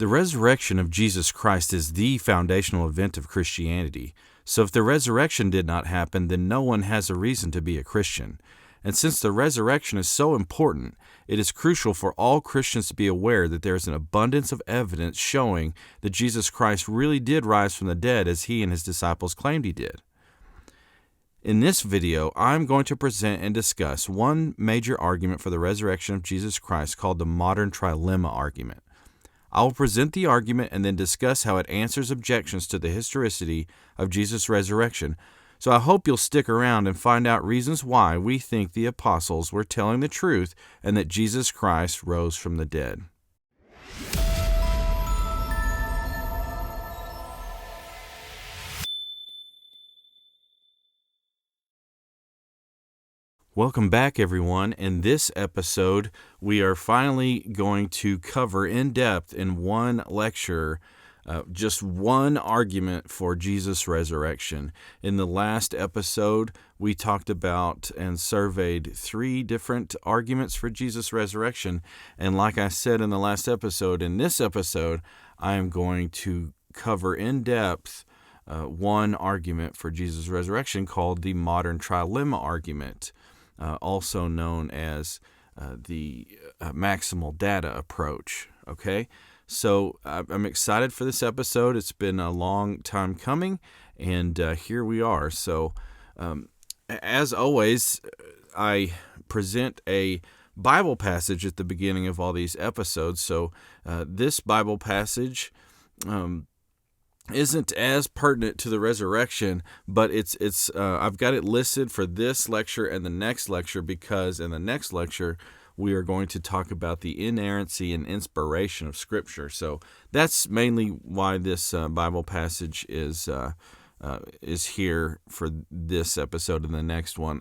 The resurrection of Jesus Christ is the foundational event of Christianity. So if the resurrection did not happen, then no one has a reason to be a Christian. And since the resurrection is so important, it is crucial for all Christians to be aware that there is an abundance of evidence showing that Jesus Christ really did rise from the dead as he and his disciples claimed he did. In this video, I'm going to present and discuss one major argument for the resurrection of Jesus Christ called the Modern Trilemma Argument. I will present the argument and then discuss how it answers objections to the historicity of Jesus' resurrection. So I hope you'll stick around and find out reasons why we think the apostles were telling the truth and that Jesus Christ rose from the dead. Welcome back, everyone. In this episode, we are finally going to cover in depth in one lecture just one argument for Jesus' resurrection. In the last episode, we talked about and surveyed 3 different arguments for Jesus' resurrection. And like I said in the last episode, in this episode, I am going to cover in depth one argument for Jesus' resurrection called the Modern Trilemma Argument. Also known as the maximal data approach. Okay, so I'm excited for this episode. It's been a long time coming, and here we are. So, as always, I present a Bible passage at the beginning of all these episodes. So, this Bible passage isn't as pertinent to the resurrection, but it's I've got it listed for this lecture and the next lecture because in the next lecture we are going to talk about the inerrancy and inspiration of Scripture. So that's mainly why this Bible passage is here for this episode and the next one.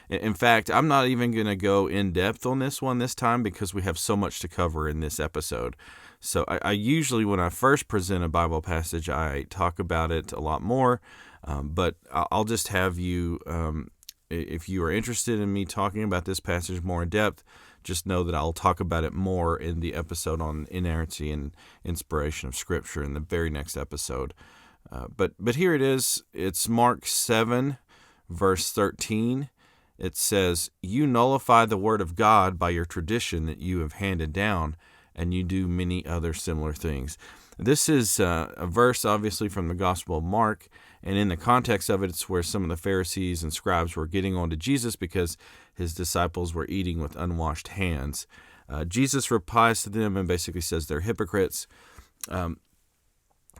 In fact, I'm not even going to go in depth on this one this time because we have so much to cover in this episode. So I usually, when I first present a Bible passage, I talk about it a lot more, but I'll just have you, if you are interested in me talking about this passage more in depth, just know that I'll talk about it more in the episode on inerrancy and inspiration of Scripture in the very next episode. But here it is. It's Mark 7, verse 13. It says, "You nullify the word of God by your tradition that you have handed down, and you do many other similar things." This is a verse, obviously, from the Gospel of Mark, and in the context of it, it's where some of the Pharisees and scribes were getting on to Jesus because his disciples were eating with unwashed hands. Jesus replies to them and basically says they're hypocrites.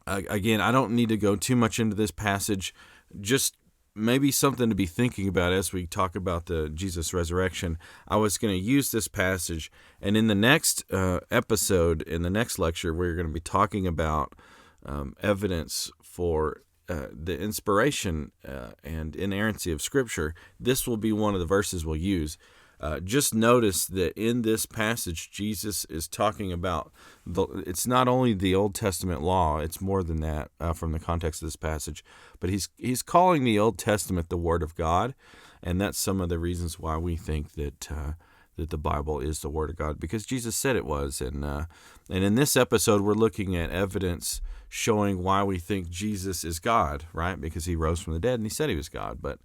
Again, I don't need to go too much into this passage, just maybe something to be thinking about as we talk about the Jesus resurrection. I was going to use this passage, and in the next episode, in the next lecture, we're going to be talking about evidence for the inspiration and inerrancy of Scripture. This will be one of the verses we'll use. Just notice that in this passage, Jesus is talking about, it's not only the Old Testament law, it's more than that from the context of this passage, but he's calling the Old Testament the Word of God, and that's some of the reasons why we think that the Bible is the Word of God, because Jesus said it was. And in this episode, we're looking at evidence showing why we think Jesus is God, right? Because he rose from the dead and he said he was God. But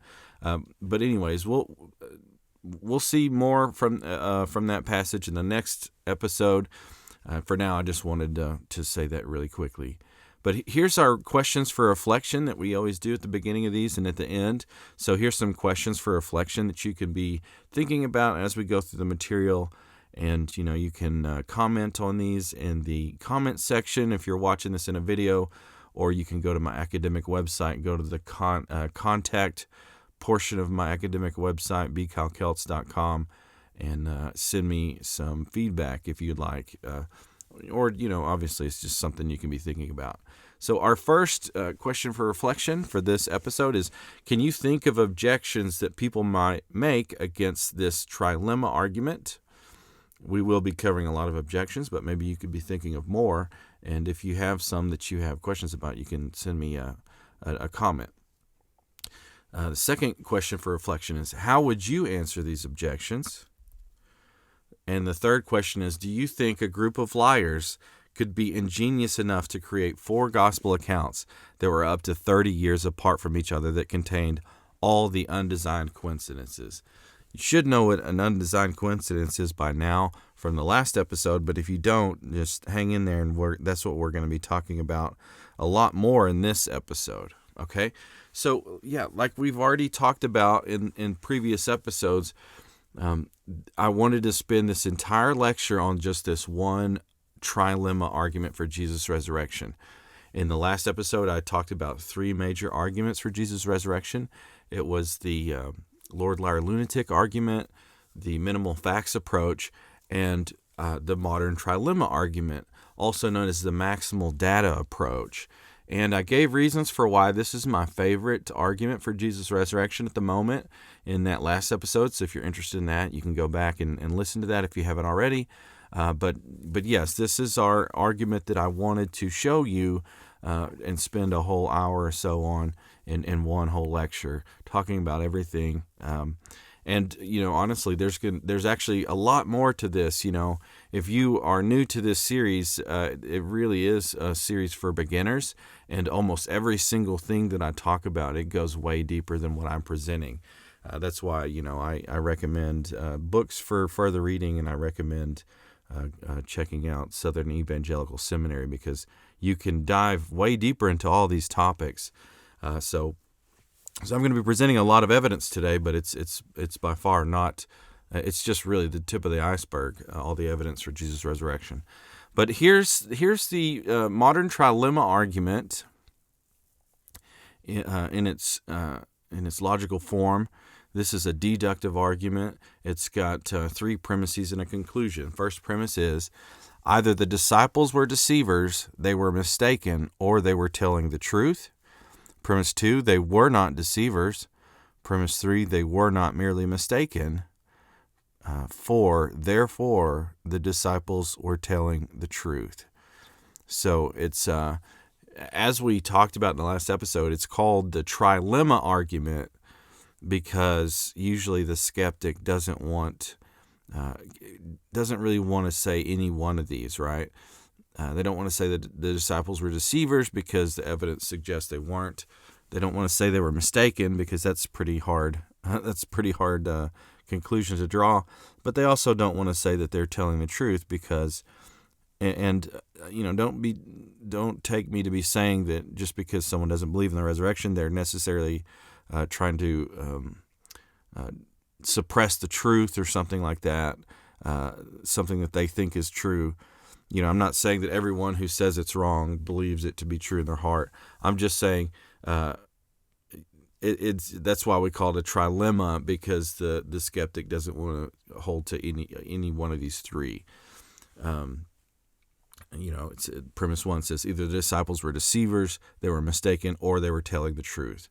anyways, we'll see more from that passage in the next episode. For now, I just wanted to say that really quickly. But here's our questions for reflection that we always do at the beginning of these and at the end. So here's some questions for reflection that you can be thinking about as we go through the material. And, you can comment on these in the comment section if you're watching this in a video, or you can go to my academic website, go to the contact portion of my academic website, bcalkelts.com, and send me some feedback if you'd like. Or, obviously it's just something you can be thinking about. So our first question for reflection for this episode is, can you think of objections that people might make against this trilemma argument? We will be covering a lot of objections, but maybe you could be thinking of more. And if you have some that you have questions about, you can send me a comment. The second question for reflection is, how would you answer these objections? And the third question is, do you think a group of liars could be ingenious enough to create 4 gospel accounts that were up to 30 years apart from each other that contained all the undesigned coincidences. You should know what an undesigned coincidence is by now from the last episode, but if you don't, just hang in there, and that's what we're going to be talking about a lot more in this episode, okay? So, yeah, like we've already talked about in previous episodes, I wanted to spend this entire lecture on just this one trilemma argument for Jesus' resurrection. In the last episode, I talked about 3 major arguments for Jesus' resurrection. It was the Lord, Liar, Lunatic argument, the minimal facts approach, and the Modern Trilemma Argument, also known as the maximal data approach. And I gave reasons for why this is my favorite argument for Jesus' resurrection at the moment in that last episode. So if you're interested in that, you can go back and listen to that if you haven't already. But yes, this is our argument that I wanted to show you and spend a whole hour or so on in one whole lecture talking about everything. And, honestly, there's actually a lot more to this. If you are new to this series, it really is a series for beginners. And almost every single thing that I talk about, it goes way deeper than what I'm presenting. That's why, I recommend books for further reading, and I recommend checking out Southern Evangelical Seminary, because you can dive way deeper into all these topics. So I'm going to be presenting a lot of evidence today, but it's by far not. It's just really the tip of the iceberg. All the evidence for Jesus' resurrection. But here's the modern trilemma argument in its logical form. This is a deductive argument. It's got 3 premises and a conclusion. First premise is either the disciples were deceivers, they were mistaken, or they were telling the truth. Premise 2, they were not deceivers. Premise 3, they were not merely mistaken. 4, therefore, the disciples were telling the truth. So it's, as we talked about in the last episode, it's called the trilemma argument because usually the skeptic doesn't really want to say any one of these, right? They don't want to say that the disciples were deceivers because the evidence suggests they weren't. They don't want to say they were mistaken because that's pretty hard. That's a pretty hard conclusion to draw. But they also don't want to say that they're telling the truth because, don't take me to be saying that just because someone doesn't believe in the resurrection, they're necessarily trying to suppress the truth or something like that. Something that they think is true. I'm not saying that everyone who says it's wrong believes it to be true in their heart. I'm just saying that's why we call it a trilemma, because the skeptic doesn't want to hold to any one of these 3. It's premise 1 says either the disciples were deceivers, they were mistaken, or they were telling the truth,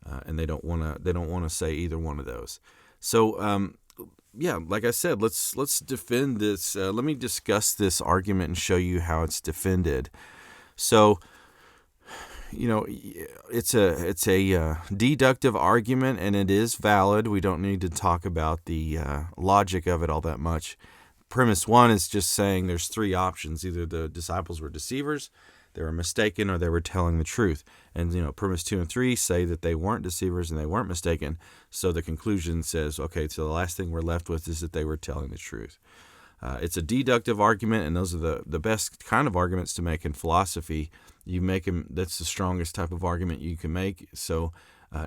and they don't want to say either one of those. So. Yeah, like I said, let's defend this. Let me discuss this argument and show you how it's defended. So, it's a deductive argument, and it is valid. We don't need to talk about the logic of it all that much. Premise 1 is just saying there's 3 options: either the disciples were deceivers, they were mistaken, or they were telling the truth. And, premise 2 and 3 say that they weren't deceivers and they weren't mistaken. So the conclusion says, okay, so the last thing we're left with is that they were telling the truth. It's a deductive argument, and those are the best kind of arguments to make in philosophy. You make them, that's the strongest type of argument you can make. So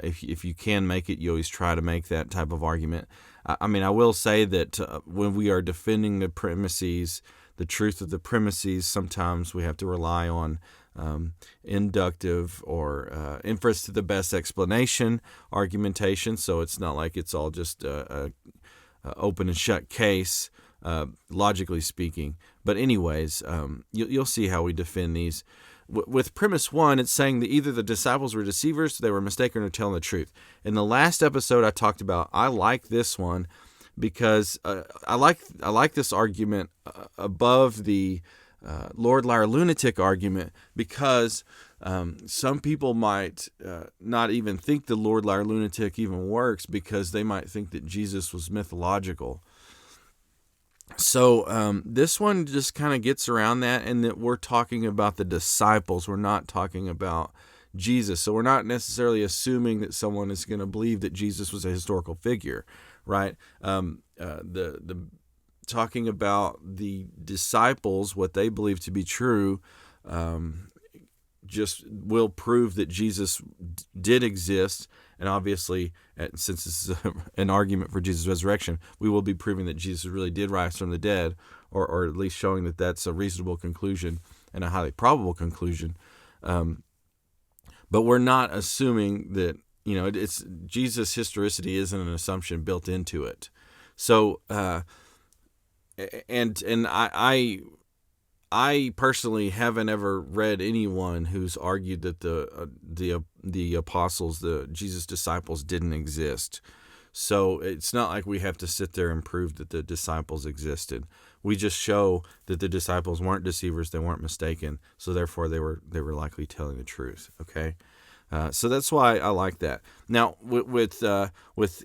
if you can make it, you always try to make that type of argument. I will say that when we are defending the premises, the truth of the premises, sometimes we have to rely on inductive or inference to the best explanation argumentation. So it's not like it's all just a open and shut case, logically speaking. But anyways, you'll see how we defend these. With premise 1, it's saying that either the disciples were deceivers, they were mistaken, or telling the truth. In the last episode I talked about, I like this one because I like this argument above the Lord, Liar, Lunatic argument, because some people might not even think the Lord, Liar, Lunatic even works, because they might think that Jesus was mythological. So this one just kind of gets around that, and that we're talking about the disciples. We're not talking about Jesus. So we're not necessarily assuming that someone is going to believe that Jesus was a historical figure, right? The talking about the disciples, what they believe to be true, just will prove that Jesus did exist. And obviously, since this is an argument for Jesus' resurrection, we will be proving that Jesus really did rise from the dead, or at least showing that that's a reasonable conclusion and a highly probable conclusion. But we're not assuming that, it's Jesus' historicity isn't an assumption built into it. So, and I personally haven't ever read anyone who's argued that the apostles, the Jesus disciples, didn't exist. So it's not like we have to sit there and prove that the disciples existed. We just show that the disciples weren't deceivers, they weren't mistaken, so therefore they were likely telling the truth. Okay, so that's why I like that. Now with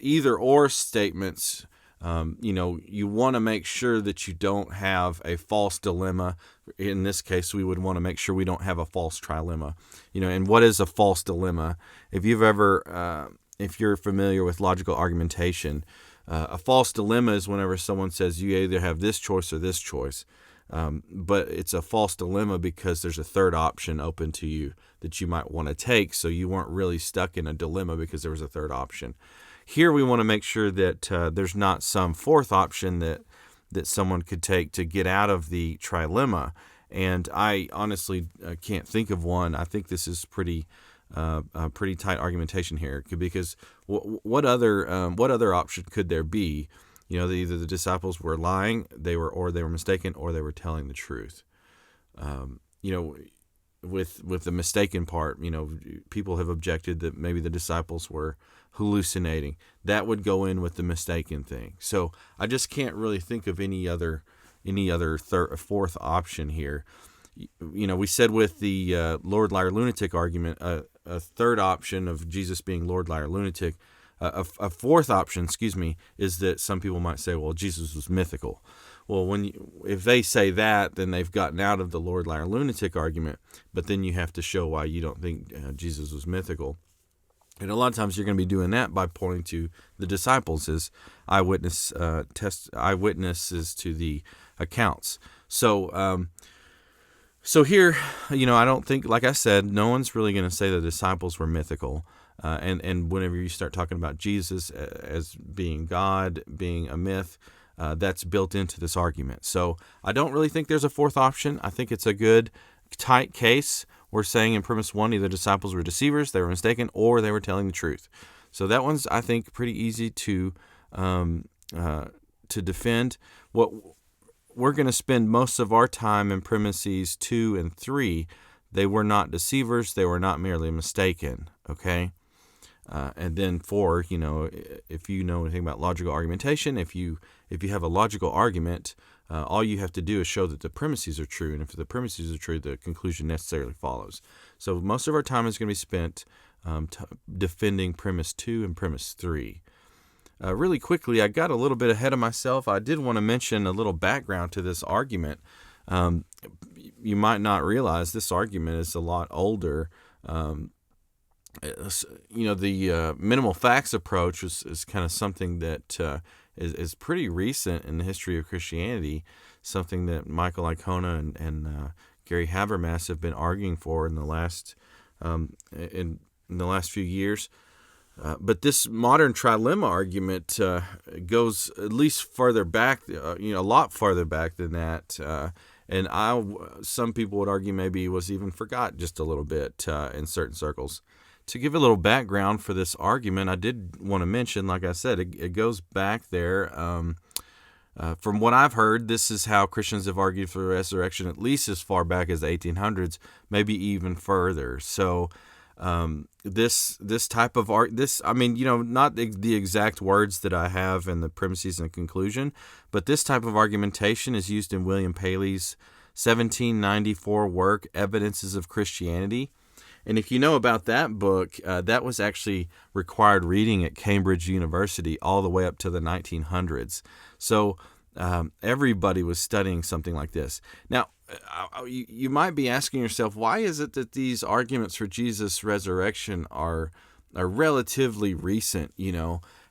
either or statements, you want to make sure that you don't have a false dilemma. In this case, we would want to make sure we don't have a false trilemma. And what is a false dilemma? If you're familiar with logical argumentation, a false dilemma is whenever someone says you either have this choice or this choice. But it's a false dilemma because there's a third option open to you that you might want to take, so you weren't really stuck in a dilemma because there was a third option. Here we want to make sure that there's not some fourth option that someone could take to get out of the trilemma. And I honestly can't think of one. I think this is pretty tight argumentation here, because what other option could there be? Either the disciples were lying, or they were mistaken, or they were telling the truth. With the mistaken part, people have objected that maybe the disciples were hallucinating. That would go in with the mistaken thing. So I just can't really think of any other fourth option here. We said with the Lord, liar, lunatic argument, a third option of Jesus being Lord, liar, lunatic. A fourth option, is that some people might say, well, Jesus was mythical. Well, if they say that, then they've gotten out of the Lord, liar, lunatic argument. But then you have to show why you don't think Jesus was mythical. And a lot of times you're going to be doing that by pointing to the disciples as eyewitnesses to the accounts. So here, I don't think, like I said, no one's really going to say the disciples were mythical. And whenever you start talking about Jesus as being God, being a myth, that's built into this argument. So I don't really think there's a fourth option. I think it's a good, tight case. We're saying in premise one, either disciples were deceivers, they were mistaken, or they were telling the truth. So that one's, I think, pretty easy to defend. What we're going to spend most of our time in premises 2 and 3. They were not deceivers. They were not merely mistaken. Okay. And then 4, if you know anything about logical argumentation, if you have a logical argument, all you have to do is show that the premises are true. And if the premises are true, the conclusion necessarily follows. So most of our time is going to be spent defending premise 2 and premise 3. Really quickly, I got a little bit ahead of myself. I did want to mention a little background to this argument. You might not realize this argument is a lot older. The minimal facts approach is kind of something that is pretty recent in the history of Christianity, something that Michael Icona and Gary Habermas have been arguing for in the last few years. But this modern trilemma argument goes at least further back, a lot farther back than that. And some people would argue maybe was even forgot just a little bit in certain circles. To give a little background for this argument, I did want to mention, like I said, it goes back there. From what I've heard, this is how Christians have argued for the resurrection at least as far back as the 1800s, maybe even further. So this type of not the exact words that I have in the premises and conclusion, but this type of argumentation is used in William Paley's 1794 work, Evidences of Christianity. And if you know about that book, that was actually required reading at Cambridge University all the way up to the 1900s. So Everybody was studying something like this. Now, you might be asking yourself, why is it that these arguments for Jesus' resurrection are relatively recent?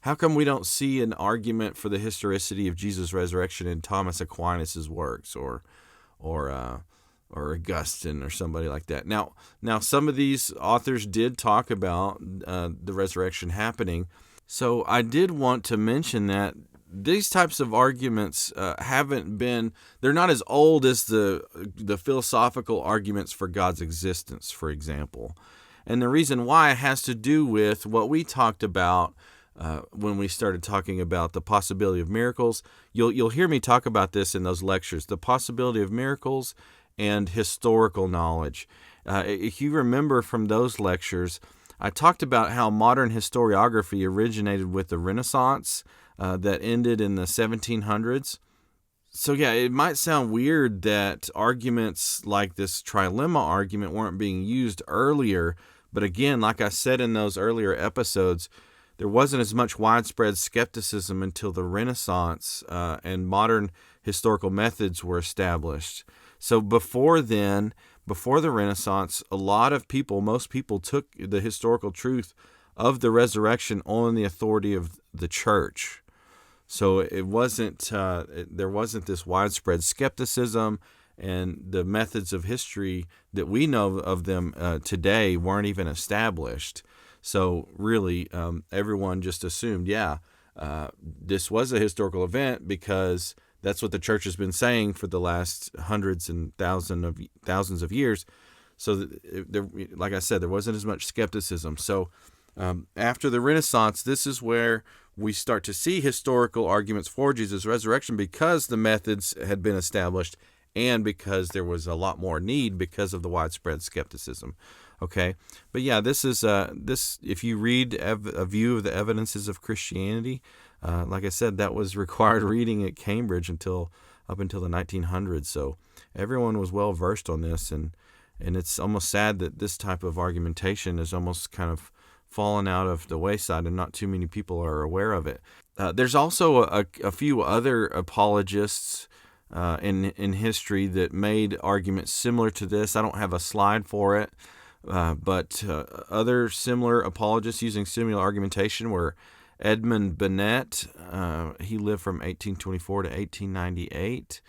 How come we don't see an argument for the historicity of Jesus' resurrection in Thomas Aquinas' works or Augustine or somebody like that? Now, some of these authors did talk about the resurrection happening. So I did want to mention that these types of arguments they're not as old as the philosophical arguments for God's existence, for example. And the reason why has to do with what we talked about when we started talking about the possibility of miracles. You'll hear me talk about this in those lectures, the possibility of miracles and historical knowledge. If you remember from those lectures, I talked about how modern historiography originated with the Renaissance that ended in the 1700s. So yeah, it might sound weird that arguments like this trilemma argument weren't being used earlier, but again, like I said in those earlier episodes, there wasn't as much widespread skepticism until the Renaissance and modern historical methods were established. So before then, before the Renaissance, most people took the historical truth of the resurrection on the authority of the church. So it wasn't there wasn't this widespread skepticism, and the methods of history that we know of them today weren't even established. So really, everyone just assumed, this was a historical event because that's what the church has been saying for the last hundreds and thousands of years. So, like I said, there wasn't as much skepticism. So, after the Renaissance, this is where we start to see historical arguments for Jesus' resurrection because the methods had been established and because there was a lot more need because of the widespread skepticism. Okay, but yeah, this is this. If you read A View of the Evidences of Christianity, like I said, that was required reading at Cambridge up until the 1900s. So everyone was well versed on this, and it's almost sad that this type of argumentation is almost kind of fallen out of the wayside, and not too many people are aware of it. There's also a few other apologists in history that made arguments similar to this. I don't have a slide for it. But other similar apologists using similar argumentation were Edmund Bennett. He lived from 1824 to 1898.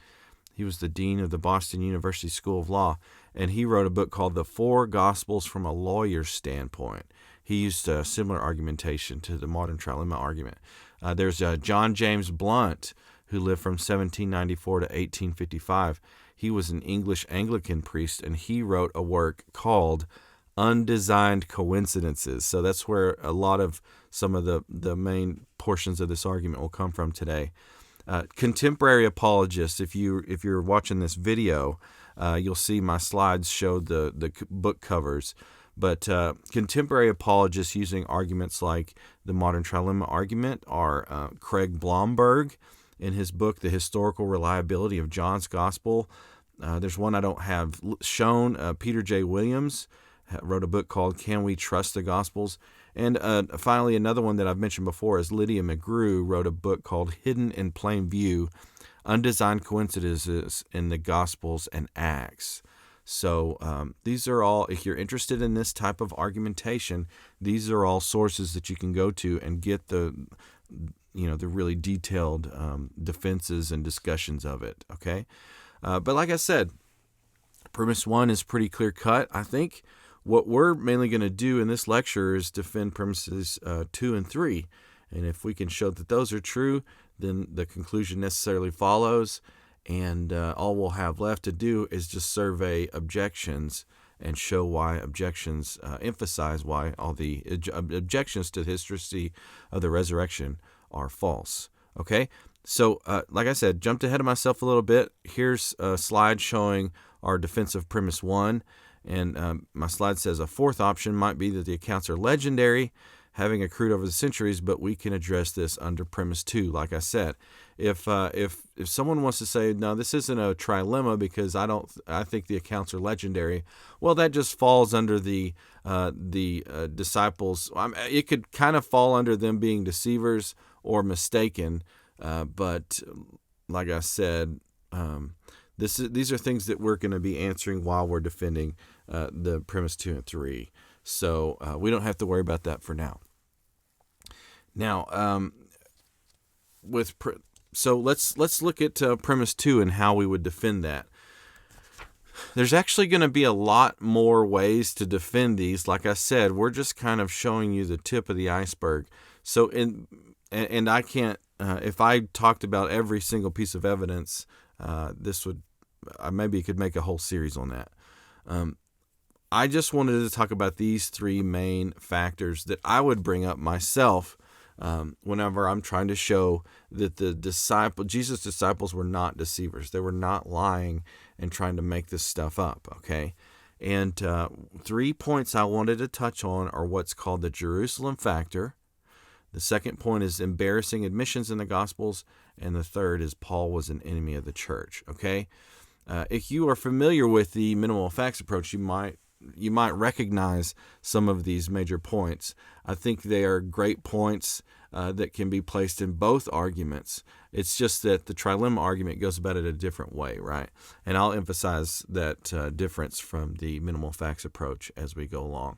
He was the dean of the Boston University School of Law, and he wrote a book called The Four Gospels from a Lawyer's Standpoint. He used a similar argumentation to the Modern Trilemma Argument. There's John James Blunt, who lived from 1794 to 1855. He was an English Anglican priest, and he wrote a work called Undesigned Coincidences. So that's where a lot of some of the main portions of this argument will come from today. Contemporary apologists, if you're watching this video, you'll see my slides show the book covers. But contemporary apologists using arguments like the Modern Trilemma Argument are Craig Blomberg in his book, The Historical Reliability of John's Gospel. There's one I don't have shown. Peter J. Williams wrote a book called Can We Trust the Gospels? And finally, another one that I've mentioned before is Lydia McGrew wrote a book called Hidden in Plain View, Undesigned Coincidences in the Gospels and Acts. So these are all, if you're interested in this type of argumentation, these are all sources that you can go to and get the really detailed defenses and discussions of it, okay? But like I said, premise one is pretty clear cut. I think what we're mainly going to do in this lecture is defend premises 2 and 3. And if we can show that those are true, then the conclusion necessarily follows. And all we'll have left to do is just survey objections and show why objections, emphasize why all the objections to the historicity of the resurrection are false. Okay? So, like I said, jumped ahead of myself a little bit. Here's a slide showing our defense of premise 1. And my slide says a fourth option might be that the accounts are legendary, having accrued over the centuries, but we can address this under premise 2. Like I said, if someone wants to say, no, this isn't a trilemma because I think the accounts are legendary, well, that just falls under the disciples. It could kind of fall under them being deceivers or mistaken, but like I said, these are things that we're going to be answering while we're defending the premise 2 and 3. So we don't have to worry about that for now. Now, so let's look at premise 2 and how we would defend that. There's actually going to be a lot more ways to defend these. Like I said, we're just kind of showing you the tip of the iceberg. So and I can't, if I talked about every single piece of evidence, maybe you could make a whole series on that. I just wanted to talk about these 3 main factors that I would bring up myself whenever I'm trying to show that Jesus' disciples were not deceivers. They were not lying and trying to make this stuff up, okay? And 3 points I wanted to touch on are what's called the Jerusalem factor. The second point is embarrassing admissions in the Gospels. And the third is Paul was an enemy of the church, okay? If you are familiar with the minimal facts approach, you might recognize some of these major points. I think they are great points that can be placed in both arguments. It's just that the trilemma argument goes about it a different way, right? And I'll emphasize that difference from the minimal facts approach as we go along.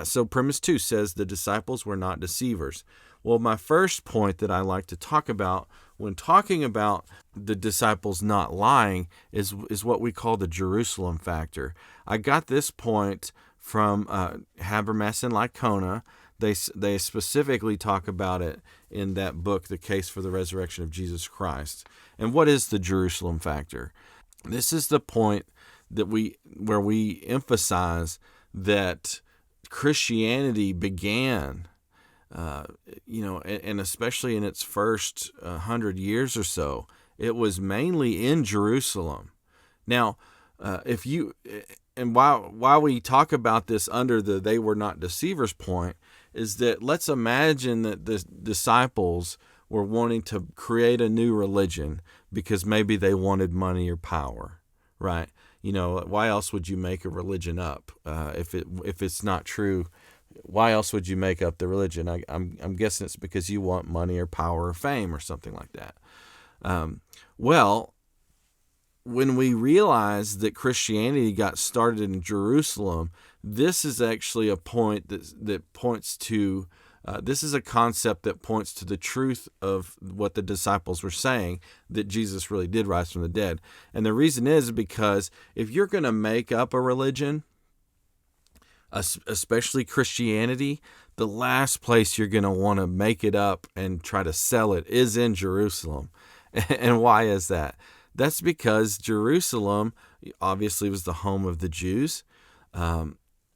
So premise 2 says the disciples were not deceivers. Well, my first point that I like to talk about when talking about the disciples not lying is what we call the Jerusalem factor. I got this point from Habermas and Licona. They specifically talk about it in that book, The Case for the Resurrection of Jesus Christ. And what is the Jerusalem factor? This is the point where we emphasize that Christianity began, and especially in its first 100 years or so, it was mainly in Jerusalem. Now, why we talk about this under the they were not deceivers point is that let's imagine that the disciples were wanting to create a new religion because maybe they wanted money or power, right? Why else would you make a religion up if it's not true? Why else would you make up the religion? I'm guessing it's because you want money or power or fame or something like that. When we realize that Christianity got started in Jerusalem, this is actually a point that points to. This is a concept that points to the truth of what the disciples were saying, that Jesus really did rise from the dead. And the reason is because if you're going to make up a religion, especially Christianity, the last place you're going to want to make it up and try to sell it is in Jerusalem. And why is that? That's because Jerusalem obviously was the home of the Jews.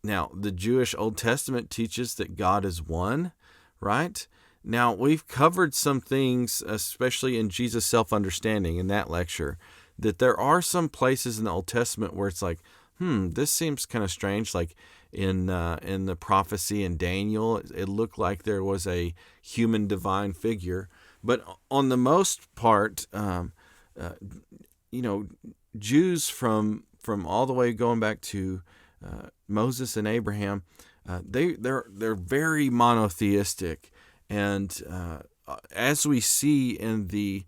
Now, the Jewish Old Testament teaches that God is one, right? Now, we've covered some things, especially in Jesus' self-understanding in that lecture, that there are some places in the Old Testament where it's like, this seems kind of strange. Like in the prophecy in Daniel, it looked like there was a human divine figure. But on the most part, Jews from all the way going back to Moses and Abraham, they're very monotheistic, and as we see in the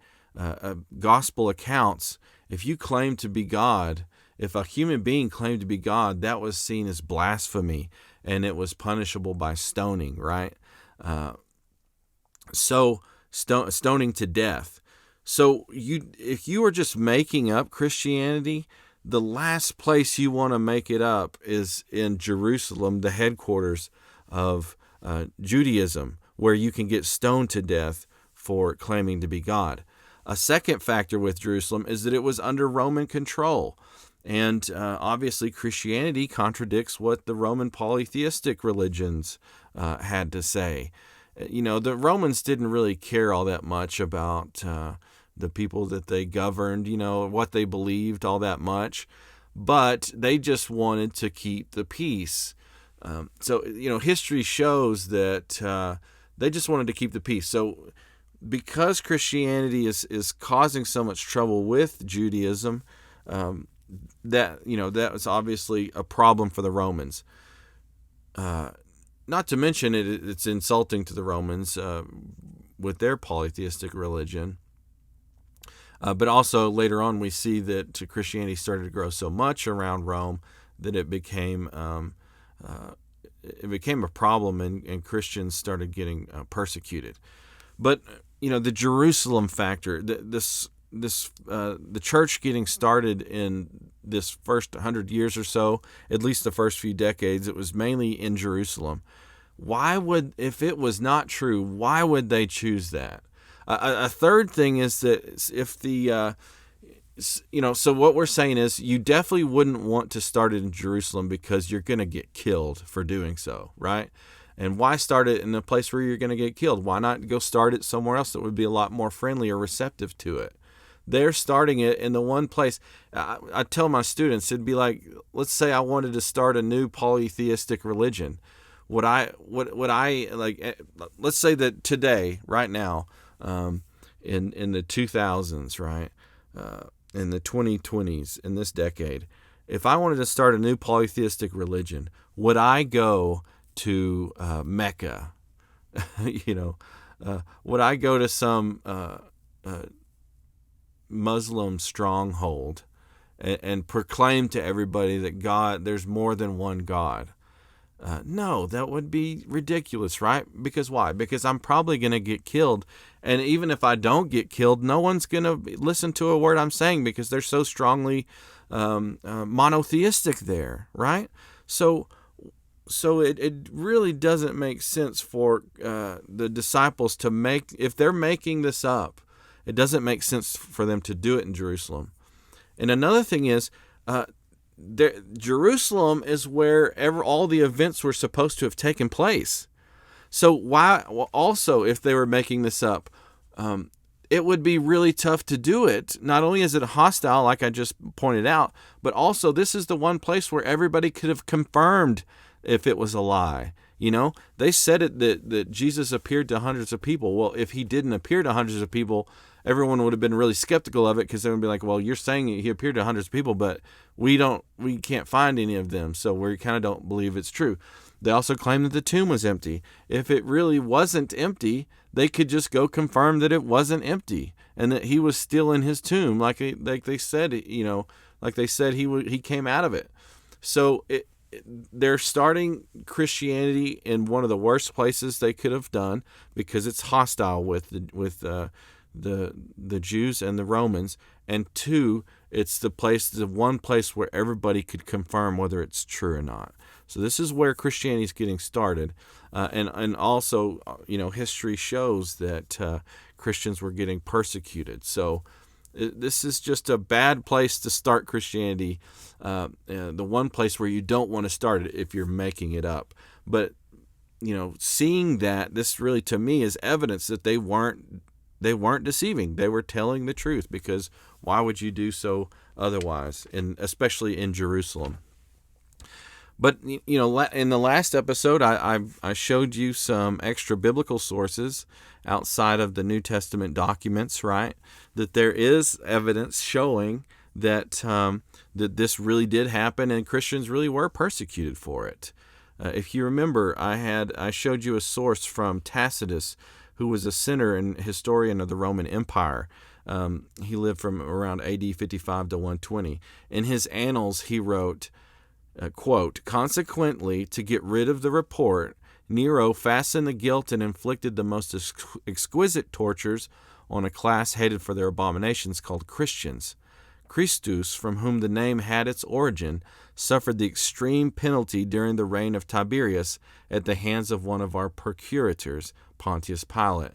gospel accounts, if you claim to be God, if a human being claimed to be God, that was seen as blasphemy, and it was punishable by stoning, right? Stoning to death. So if you are just making up Christianity, the last place you want to make it up is in Jerusalem, the headquarters of Judaism, where you can get stoned to death for claiming to be God. A second factor with Jerusalem is that it was under Roman control. And obviously Christianity contradicts what the Roman polytheistic religions had to say. The Romans didn't really care all that much about the people that they governed, what they believed all that much, but they just wanted to keep the peace. So history shows that they just wanted to keep the peace. So because Christianity is causing so much trouble with Judaism, that was obviously a problem for the Romans. Not to mention it's insulting to the Romans with their polytheistic religion. But also later on, we see that Christianity started to grow so much around Rome that it became a problem, and Christians started getting persecuted. But the Jerusalem factor, the church getting started in this first 100 years or so, at least the first few decades, it was mainly in Jerusalem. If it was not true, why would they choose that? A third thing is that if so what we're saying is you definitely wouldn't want to start it in Jerusalem because you're going to get killed for doing so, right? And why start it in a place where you're going to get killed? Why not go start it somewhere else that would be a lot more friendly or receptive to it? They're starting it in the one place. I tell my students, it'd be like, let's say I wanted to start a new polytheistic religion. Would I like? Let's say that today, right now, in the 2000s, right, in the 2020s, in this decade, if I wanted to start a new polytheistic religion, would I go to Mecca? Would I go to some Muslim stronghold and proclaim to everybody that there's more than one God? No, that would be ridiculous, right? Because why? Because I'm probably going to get killed. And even if I don't get killed, no one's going to listen to a word I'm saying because they're so strongly monotheistic there, right? So it really doesn't make sense for the disciples to if they're making this up, it doesn't make sense for them to do it in Jerusalem. And another thing is, Jerusalem is where all the events were supposed to have taken place. So why? Also, if they were making this up, it would be really tough to do it. Not only is it hostile, like I just pointed out, but also this is the one place where everybody could have confirmed if it was a lie. They said it that Jesus appeared to hundreds of people. Well, if he didn't appear to hundreds of people, everyone would have been really skeptical of it because they would be like, well, you're saying he appeared to hundreds of people, but we can't find any of them, so we kind of don't believe it's true. They also claim that the tomb was empty. If it really wasn't empty, they could just go confirm that it wasn't empty and that he was still in his tomb, like they said, he came out of it. So they're starting Christianity in one of the worst places they could have done because it's hostile with the Jews and the Romans, and two, it's the one place where everybody could confirm whether it's true or not. So this is where Christianity is getting started, and also history shows that Christians were getting persecuted. So this is just a bad place to start Christianity, the one place where you don't want to start it if you're making it up. But seeing that, this really to me is evidence that they weren't deceiving. They were telling the truth, because why would you do so otherwise, especially in Jerusalem? But in the last episode, I showed you some extra biblical sources outside of the New Testament documents, right? That there is evidence showing that that this really did happen, and Christians really were persecuted for it. If you remember, I showed you a source from Tacitus, who was a senator and historian of the Roman Empire. He lived from around AD 55 to 120. In his annals, he wrote, quote, "Consequently, to get rid of the report, Nero fastened the guilt and inflicted the most exquisite tortures on a class hated for their abominations called Christians. Christus, from whom the name had its origin, suffered the extreme penalty during the reign of Tiberius at the hands of one of our procurators, Pontius Pilate.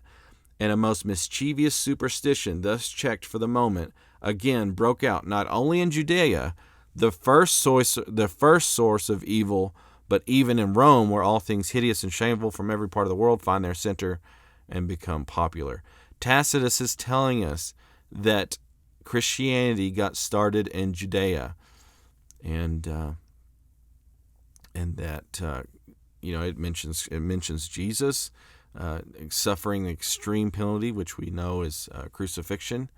And a most mischievous superstition, thus checked for the moment, again broke out not only in Judea, the first source of evil, but even in Rome, where all things hideous and shameful from every part of the world find their center and become popular." Tacitus is telling us that Christianity got started in Judea, and that it mentions Jesus suffering the extreme penalty, which we know is crucifixion.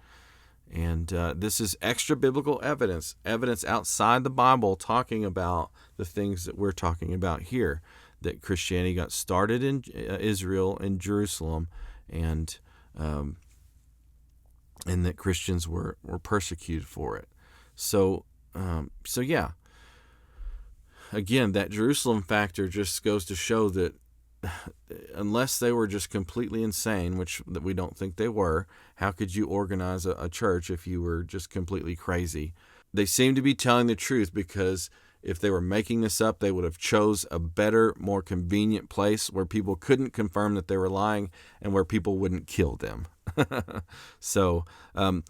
And this is extra biblical evidence outside the Bible, talking about the things that we're talking about here, that Christianity got started in Israel, in Jerusalem, and and that Christians were persecuted for it. So yeah, again, that Jerusalem factor just goes to show that unless they were just completely insane, which we don't think they were, how could you organize a church if you were just completely crazy? They seem to be telling the truth, because if they were making this up, they would have chose a better, more convenient place where people couldn't confirm that they were lying and where people wouldn't kill them. So, and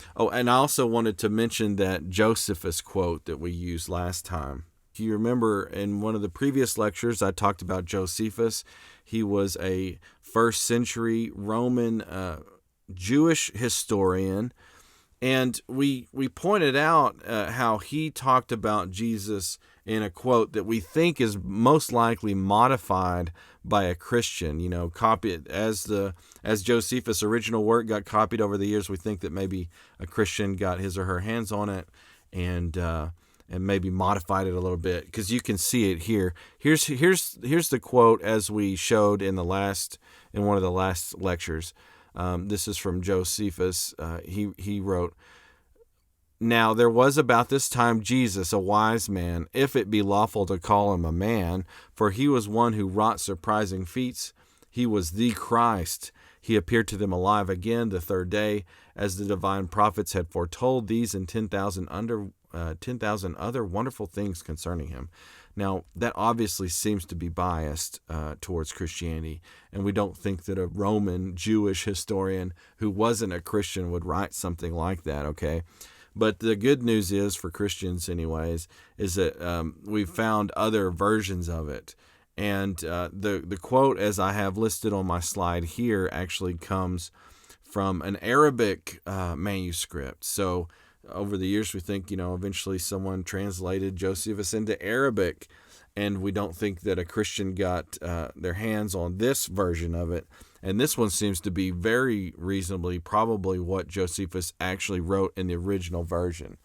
I also wanted to mention that Josephus quote that we used last time. If you remember, in one of the previous lectures, I talked about Josephus. He was a first century Roman Jewish historian, and we pointed out how he talked about Jesus in a quote that we think is most likely modified by a Christian. Copied as Josephus' original work got copied over the years. We think that maybe a Christian got his or her hands on it and maybe modified it a little bit, because you can see it here. Here's the quote as we showed in one of the last lectures. This is from Josephus. He wrote, "Now there was about this time Jesus, a wise man, if it be lawful to call him a man, for he was one who wrought surprising feats. He was the Christ. He appeared to them alive again the third day, as the divine prophets had foretold these and 10,000 other wonderful things concerning him." Now, that obviously seems to be biased towards Christianity, and we don't think that a Roman Jewish historian who wasn't a Christian would write something like that, okay? But the good news is, for Christians anyways, is that we've found other versions of it. And the quote, as I have listed on my slide here, actually comes from an Arabic manuscript. So over the years, we think, eventually someone translated Josephus into Arabic, and we don't think that a Christian got their hands on this version of it. And this one seems to be very reasonably probably what Josephus actually wrote in the original version.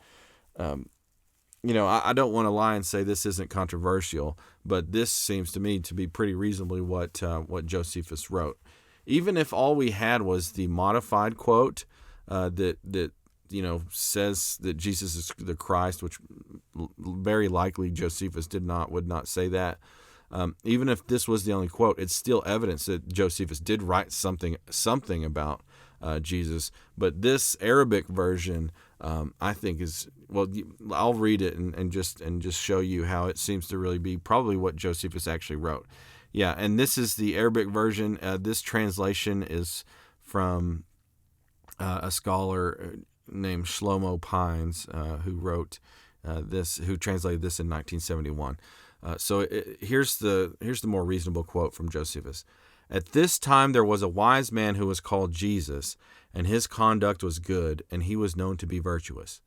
I don't want to lie and say this isn't controversial, but this seems to me to be pretty reasonably what Josephus wrote. Even if all we had was the modified quote that says that Jesus is the Christ, which very likely Josephus would not say that. Even if this was the only quote, it's still evidence that Josephus did write something about Jesus. But this Arabic version, I think is, well, I'll read it and just show you how it seems to really be probably what Josephus actually wrote. Yeah, and this is the Arabic version. This translation is from a scholar named Shlomo Pines, who translated this in 1971. Here's the more reasonable quote from Josephus. "At this time there was a wise man who was called Jesus, and his conduct was good, and he was known to be virtuous.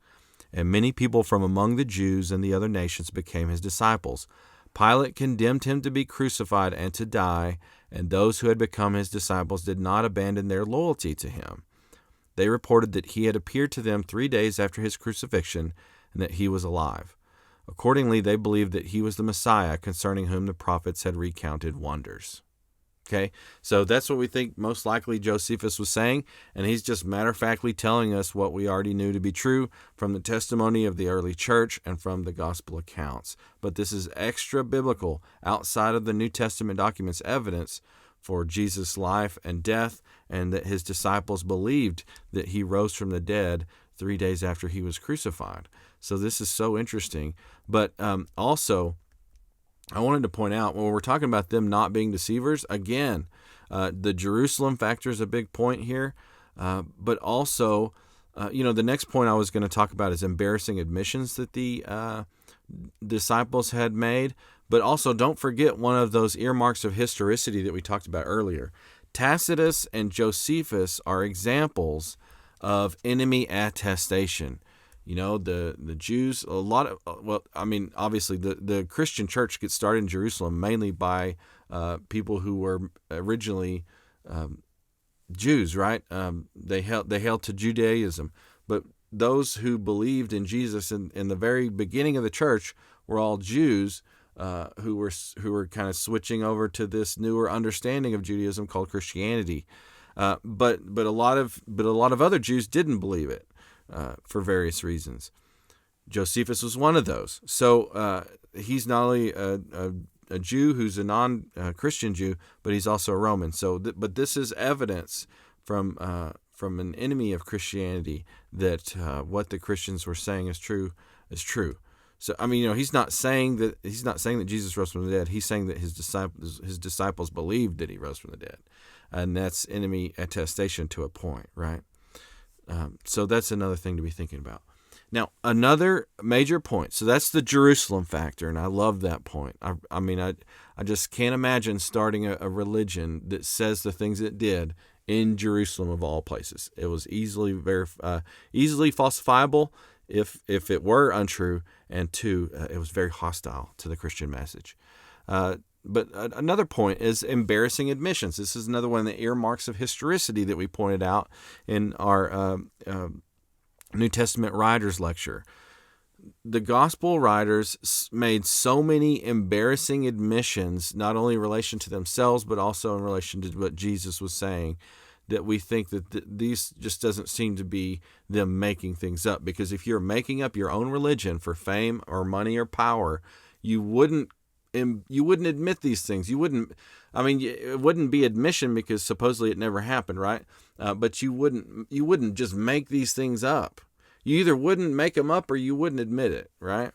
And many people from among the Jews and the other nations became his disciples. Pilate condemned him to be crucified and to die, and those who had become his disciples did not abandon their loyalty to him. They reported that he had appeared to them 3 days after his crucifixion, and that he was alive. Accordingly, they believed that he was the Messiah, concerning whom the prophets had recounted wonders." Okay, so that's what we think most likely Josephus was saying, and he's just matter-of-factly telling us what we already knew to be true from the testimony of the early church and from the gospel accounts. But this is extra-biblical, outside of the New Testament documents, evidence for Jesus' life and death, and that his disciples believed that he rose from the dead 3 days after he was crucified. So this is so interesting. But also, I wanted to point out, when we're talking about them not being deceivers, again, the Jerusalem factor is a big point here. But also, the next point I was going to talk about is embarrassing admissions that the disciples had made. But also, don't forget one of those earmarks of historicity that we talked about earlier. Tacitus and Josephus are examples of enemy attestation. The Jews, obviously the Christian church gets started in Jerusalem mainly by people who were originally Jews, right? They held to Judaism, but those who believed in Jesus in the very beginning of the church were all Jews who were kind of switching over to this newer understanding of Judaism called Christianity. But a lot of other Jews didn't believe it for various reasons. Josephus was one of those. So he's not only a Jew who's a non-Christian Jew, but he's also a Roman. So, but this is evidence from an enemy of Christianity that what the Christians were saying is true. So, I mean, he's not saying that Jesus rose from the dead. He's saying that his disciples believed that he rose from the dead, and that's enemy attestation to a point, right? So that's another thing to be thinking about. Now, another major point. So that's the Jerusalem factor, and I love that point. I mean, I just can't imagine starting a religion that says the things it did in Jerusalem of all places. It was easily falsifiable if it were untrue, and two, it was very hostile to the Christian message. But another point is embarrassing admissions. This is another one of the earmarks of historicity that we pointed out in our New Testament writers lecture. The gospel writers made so many embarrassing admissions, not only in relation to themselves, but also in relation to what Jesus was saying, that we think that these just doesn't seem to be them making things up. Because if you're making up your own religion for fame or money or power, you wouldn't admit these things. It wouldn't be admission because supposedly it never happened, right? But you wouldn't just make these things up. You either wouldn't make them up or you wouldn't admit it, right?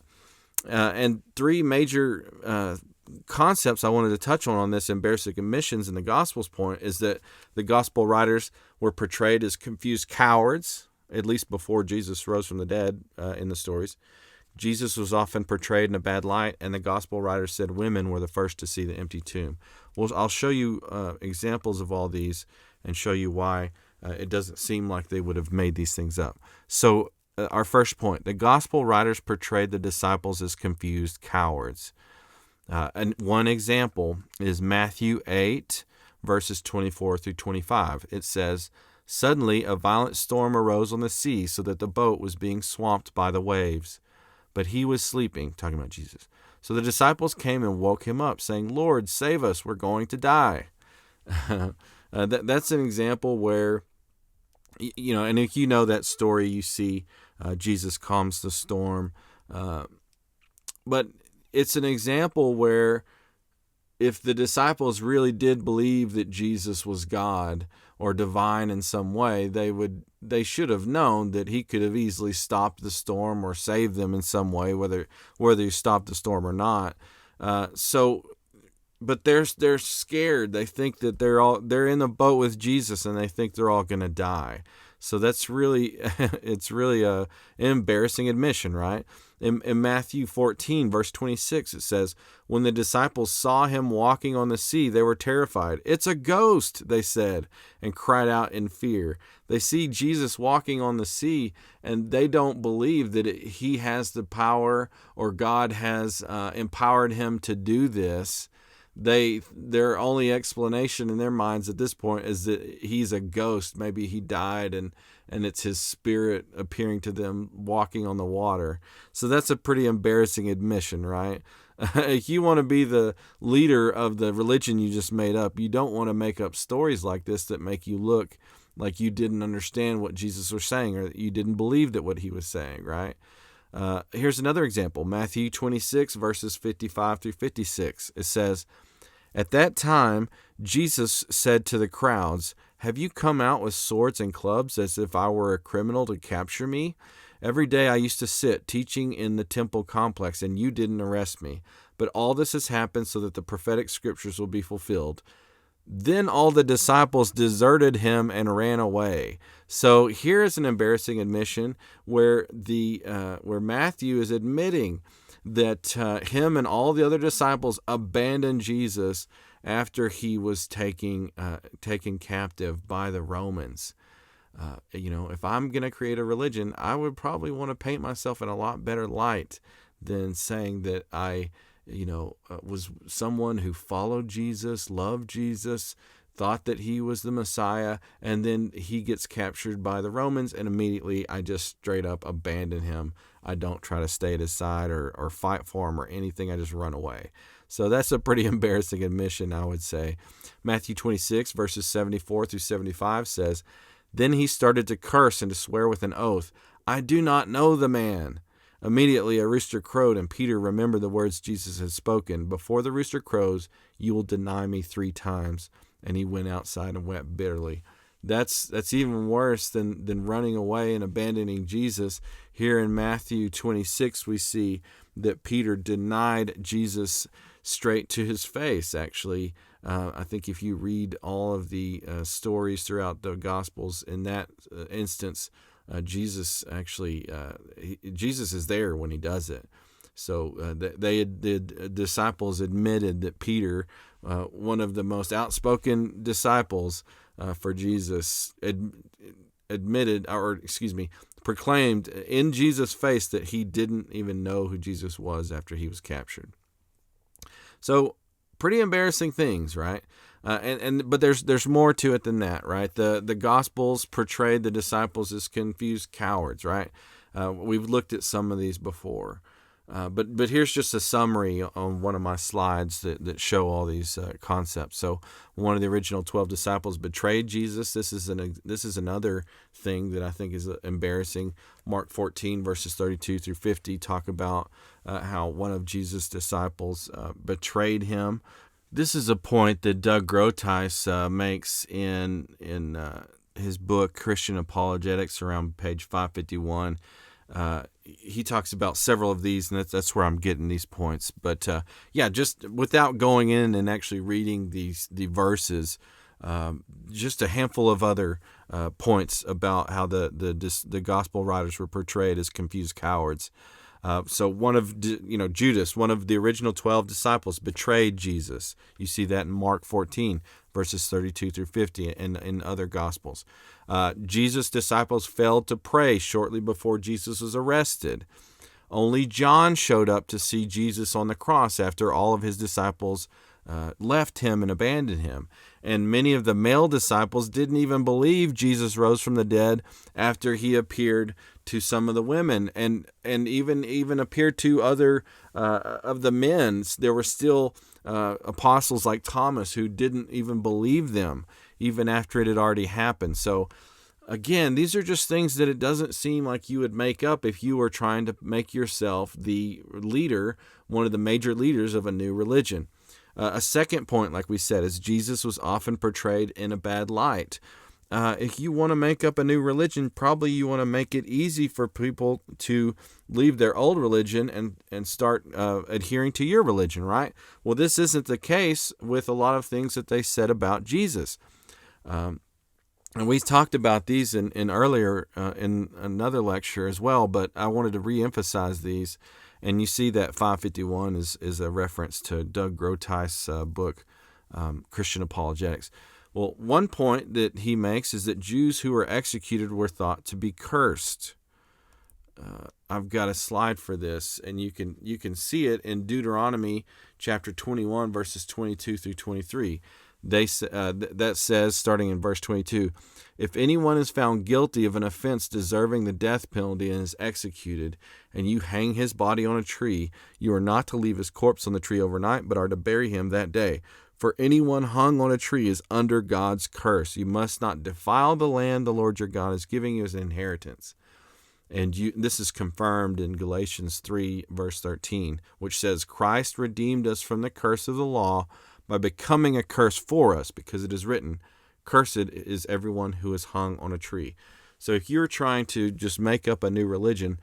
And three major concepts I wanted to touch on this embarrassing admissions in the Gospels point is that the Gospel writers were portrayed as confused cowards, at least before Jesus rose from the dead in the stories. Jesus was often portrayed in a bad light, and the Gospel writers said women were the first to see the empty tomb. Well, I'll show you examples of all these and show you why it doesn't seem like they would have made these things up. So our first point, the Gospel writers portrayed the disciples as confused cowards. And one example is Matthew 8, verses 24 through 25. It says, "Suddenly a violent storm arose on the sea so that the boat was being swamped by the waves. But he was sleeping," talking about Jesus. "So the disciples came and woke him up, saying, 'Lord, save us, we're going to die.'" That's an example where, and if you know that story, you see Jesus calms the storm. But it's an example where if the disciples really did believe that Jesus was God or divine in some way, they should have known that he could have easily stopped the storm or saved them in some way, whether he stopped the storm or not. But they're scared. They think that they're in the boat with Jesus, and they think they're all going to die. So that's really it's really a embarrassing admission, right? In Matthew 14, verse 26, it says, "When the disciples saw him walking on the sea, they were terrified. 'It's a ghost,' they said, and cried out in fear." They see Jesus walking on the sea, and they don't believe that he has the power or God has empowered him to do this. Their only explanation in their minds at this point is that he's a ghost. Maybe he died and it's his spirit appearing to them walking on the water. So that's a pretty embarrassing admission, right? If you want to be the leader of the religion you just made up, you don't want to make up stories like this that make you look like you didn't understand what Jesus was saying or that you didn't believe that what he was saying, right? Here's another example. Matthew 26, verses 55 through 56. It says, "At that time, Jesus said to the crowds, 'Have you come out with swords and clubs as if I were a criminal to capture me? Every day I used to sit teaching in the temple complex, and you didn't arrest me. But all this has happened so that the prophetic scriptures will be fulfilled.' Then all the disciples deserted him and ran away." So here is an embarrassing admission where Matthew is admitting that him and all the other disciples abandoned Jesus after he was taken captive by the Romans. If I'm going to create a religion, I would probably want to paint myself in a lot better light than saying that I was someone who followed Jesus, loved Jesus, thought that he was the Messiah, and then he gets captured by the Romans, and immediately I just straight up abandon him. I don't try to stay at his side or fight for him or anything. I just run away. So that's a pretty embarrassing admission, I would say. Matthew 26, verses 74 through 75 says, "Then he started to curse and to swear with an oath, 'I do not know the man.' Immediately a rooster crowed, and Peter remembered the words Jesus had spoken, 'Before the rooster crows, you will deny me 3 times.' And he went outside and wept bitterly." That's even worse than running away and abandoning Jesus. Here in Matthew 26, we see that Peter denied Jesus straight to his face, actually. I think if you read all of the stories throughout the Gospels, in that instance, Jesus actually, Jesus is there when he does it. So the disciples admitted that Peter, one of the most outspoken disciples for Jesus, proclaimed in Jesus' face that he didn't even know who Jesus was after he was captured. So pretty embarrassing things, right? But there's more to it than that, right? The Gospels portrayed the disciples as confused cowards, right? We've looked at some of these before. But here's just a summary on one of my slides that show all these concepts. So one of the original 12 disciples betrayed Jesus. This is another thing that I think is embarrassing. Mark 14 verses 32 through 50 talk about how one of Jesus' disciples betrayed him. This is a point that Doug Groothuis makes in his book Christian Apologetics around page 551. He talks about several of these, and that's where I'm getting these points. But just without going in and actually reading the verses, just a handful of other points about how the gospel writers were portrayed as confused cowards. So Judas, one of the original 12 disciples, betrayed Jesus. You see that in Mark 14, verses 32 through 50, and in other Gospels. Jesus' disciples failed to pray shortly before Jesus was arrested. Only John showed up to see Jesus on the cross after all of his disciples left him and abandoned him. And many of the male disciples didn't even believe Jesus rose from the dead after he appeared to some of the women and even appeared to other of the men. There were still apostles like Thomas who didn't even believe them even after it had already happened. So again, these are just things that it doesn't seem like you would make up if you were trying to make yourself the leader, one of the major leaders of a new religion. A second point, like we said, is Jesus was often portrayed in a bad light. If you want to make up a new religion, probably you want to make it easy for people to leave their old religion and start adhering to your religion, right? Well, this isn't the case with a lot of things that they said about Jesus. And we talked about these in earlier in another lecture as well, but I wanted to reemphasize these. And you see that 551 is a reference to Doug Groothuis' book, Christian Apologetics. Well, one point that he makes is that Jews who were executed were thought to be cursed. I've got a slide for this, and you can see it in Deuteronomy chapter 21, verses 22 through 23. That says, starting in verse 22, "If anyone is found guilty of an offense deserving the death penalty and is executed, and you hang his body on a tree, you are not to leave his corpse on the tree overnight, but are to bury him that day. For anyone hung on a tree is under God's curse. You must not defile the land the Lord your God is giving you as an inheritance." And this is confirmed in Galatians 3, verse 13, which says, "Christ redeemed us from the curse of the law by becoming a curse for us, because it is written, 'Cursed is everyone who is hung on a tree.'" So if you're trying to just make up a new religion,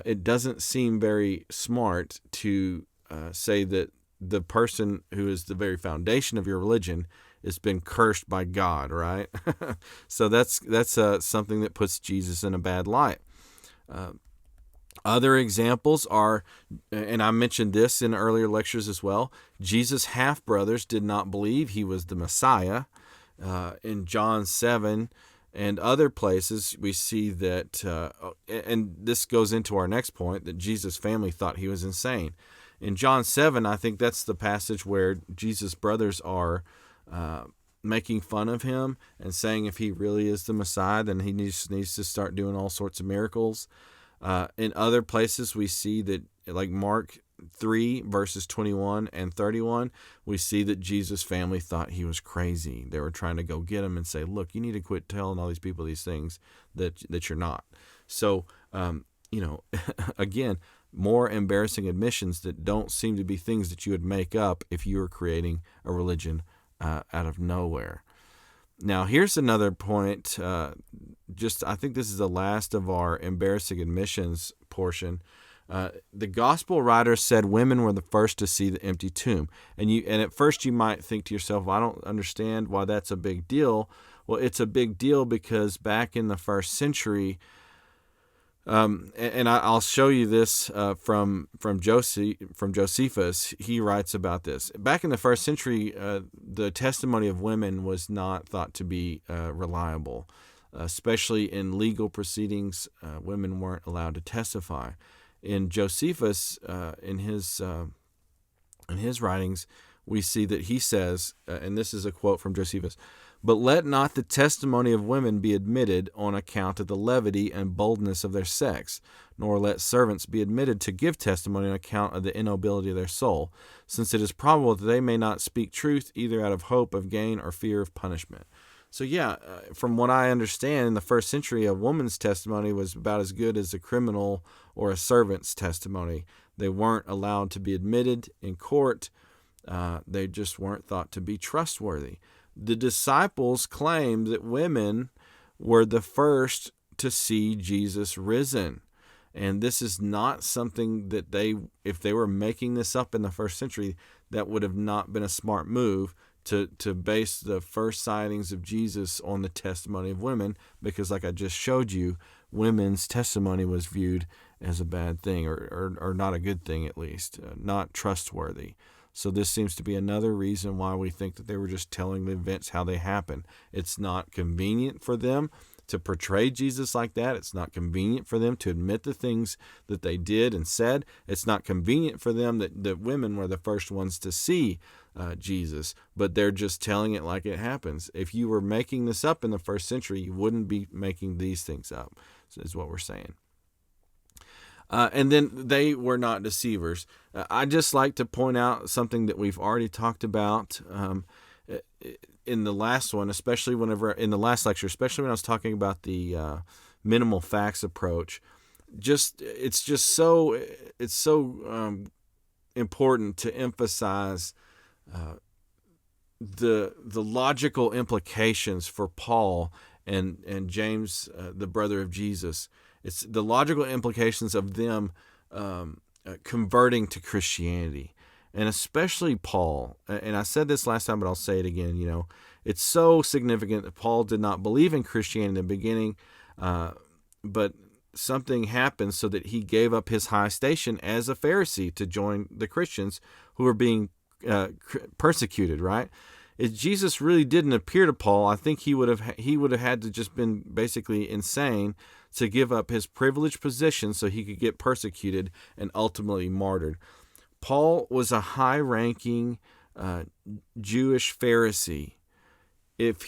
it doesn't seem very smart to say that the person who is the very foundation of your religion has been cursed by God, right? So that's something that puts Jesus in a bad light. Other examples are, and I mentioned this in earlier lectures as well, Jesus' half-brothers did not believe he was the Messiah. In John 7 and other places, we see that, and this goes into our next point, that Jesus' family thought he was insane. In John 7, I think that's the passage where Jesus' brothers are making fun of him and saying if he really is the Messiah, then he needs to start doing all sorts of miracles. In other places, we see that, like Mark 3, verses 21 and 31, we see that Jesus' family thought he was crazy. They were trying to go get him and say, look, you need to quit telling all these people these things that you're not. So, again, more embarrassing admissions that don't seem to be things that you would make up if you were creating a religion out of nowhere. Now, here's another point. I think this is the last of our embarrassing admissions portion. The gospel writers said women were the first to see the empty tomb. And at first you might think to yourself, well, I don't understand why that's a big deal. Well, it's a big deal because back in the first century, and I'll show you this from Josephus. He writes about this. Back in the first century, the testimony of women was not thought to be reliable, especially in legal proceedings. Women weren't allowed to testify. In Josephus, in his writings, we see that he says, and this is a quote from Josephus, "But let not the testimony of women be admitted on account of the levity and boldness of their sex, nor let servants be admitted to give testimony on account of the innobility of their soul, since it is probable that they may not speak truth either out of hope of gain or fear of punishment." So from what I understand, in the first century, a woman's testimony was about as good as a criminal or a servant's testimony. They weren't allowed to be admitted in court. They just weren't thought to be trustworthy. The disciples claimed that women were the first to see Jesus risen. And this is not something that if they were making this up in the first century, that would have not been a smart move to base the first sightings of Jesus on the testimony of women, because like I just showed you, women's testimony was viewed as a bad thing, or not a good thing, at least, not trustworthy. So this seems to be another reason why we think that they were just telling the events how they happen. It's not convenient for them to portray Jesus like that. It's not convenient for them to admit the things that they did and said. It's not convenient for them that women were the first ones to see Jesus, but they're just telling it like it happens. If you were making this up in the first century, you wouldn't be making these things up, is what we're saying. And then they were not deceivers. I just like to point out something that we've already talked about in the last one, especially in the last lecture, especially when I was talking about the minimal facts approach. It's so important to emphasize the logical implications for Paul and James, the brother of Jesus. It's the logical implications of them converting to Christianity, and especially Paul. And I said this last time, but I'll say it again. It's so significant that Paul did not believe in Christianity in the beginning, but something happened so that he gave up his high station as a Pharisee to join the Christians who were being persecuted. Right? If Jesus really didn't appear to Paul, I think he would have had to just been basically insane to give up his privileged position so he could get persecuted and ultimately martyred. Paul was a high-ranking Jewish Pharisee. If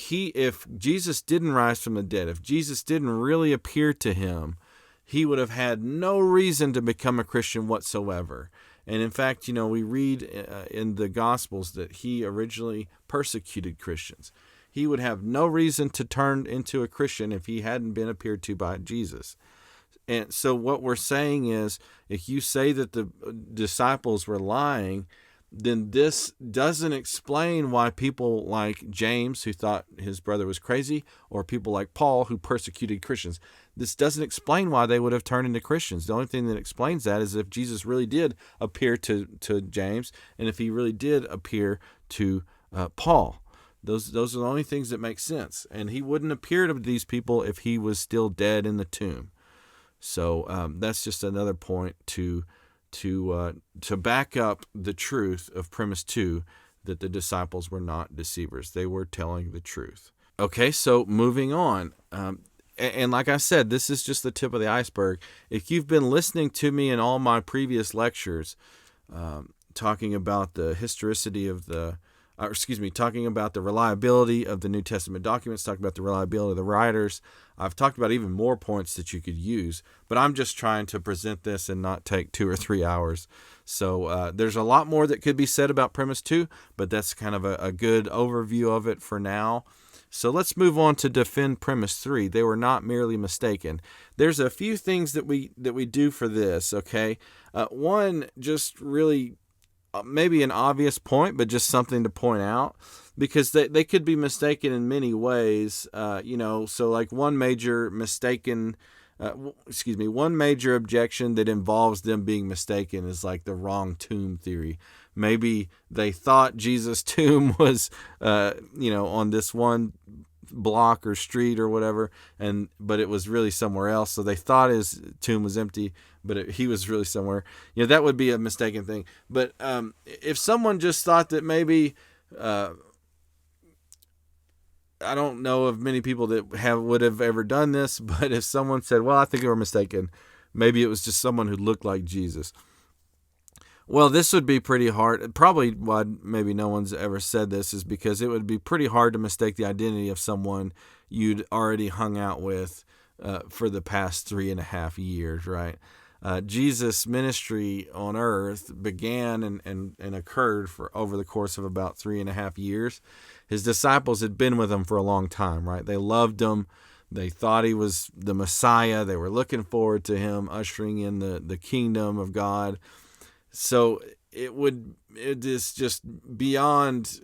Jesus didn't rise from the dead, if Jesus didn't really appear to him, he would have had no reason to become a Christian whatsoever. And in fact, we read in the Gospels that he originally persecuted Christians. He would have no reason to turn into a Christian if he hadn't been appeared to by Jesus. And so what we're saying is, if you say that the disciples were lying, then this doesn't explain why people like James, who thought his brother was crazy, or people like Paul, who persecuted Christians, this doesn't explain why they would have turned into Christians. The only thing that explains that is if Jesus really did appear to James, and if he really did appear to Paul. Those are the only things that make sense. And he wouldn't appear to these people if he was still dead in the tomb. So that's just another point to back up the truth of premise 2, that the disciples were not deceivers. They were telling the truth. Okay, so moving on. And like I said, this is just the tip of the iceberg. If you've been listening to me in all my previous lectures, talking about the historicity of the talking about the reliability of the New Testament documents, talking about the reliability of the writers. I've talked about even more points that you could use, but I'm just trying to present this and not take 2 or 3 hours. So there's a lot more that could be said about premise 2, but that's kind of a good overview of it for now. So let's move on to defend premise 3. They were not merely mistaken. There's a few things that we do for this, okay? One, just really maybe an obvious point, but just something to point out, because they could be mistaken in many ways. So like one major objection that involves them being mistaken is like the wrong tomb theory. Maybe they thought Jesus' tomb was, on this one block or street or whatever, but it was really somewhere else. So they thought his tomb was empty, but he was really somewhere. That would be a mistaken thing. But if someone just thought that maybe, I don't know of many people that would have ever done this, but if someone said, well, I think they were mistaken, maybe it was just someone who looked like Jesus. Well, this would be pretty hard. Probably why maybe no one's ever said this is because it would be pretty hard to mistake the identity of someone you'd already hung out with for the past 3.5 years, right? Jesus' ministry on earth began and occurred for over the course of about 3.5 years. His disciples had been with him for a long time, right? They loved him. They thought he was the Messiah. They were looking forward to him ushering in the kingdom of God. So it is just beyond,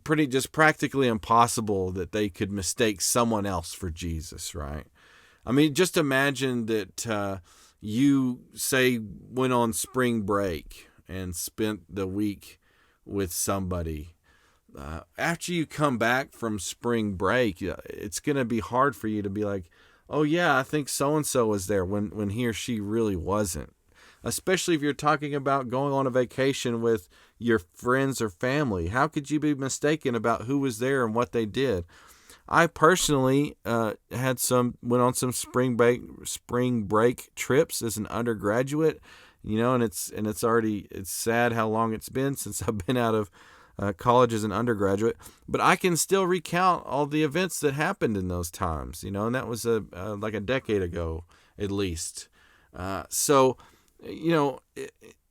pretty just practically impossible that they could mistake someone else for Jesus, right? Just imagine that you, say, went on spring break and spent the week with somebody. After you come back from spring break, it's going to be hard for you to be like, oh yeah, I think so-and-so was there when he or she really wasn't. Especially if you're talking about going on a vacation with your friends or family. How could you be mistaken about who was there and what they did? I personally went on some spring break trips as an undergraduate, and it's sad how long it's been since I've been out of college as an undergraduate, but I can still recount all the events that happened in those times, and that was like a decade ago at least.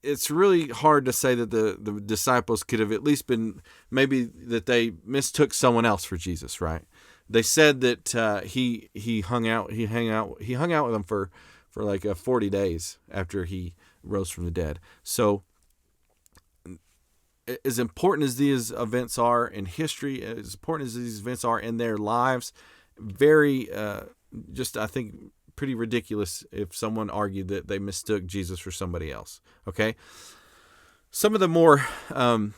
It's really hard to say that the disciples could have at least been, maybe that they mistook someone else for Jesus, right? They said that he hung out with them for like 40 days after he rose from the dead. So as important as these events are in history, as important as these events are in their lives, very, I think, pretty ridiculous if someone argued that they mistook Jesus for somebody else. Okay? Some of the more, some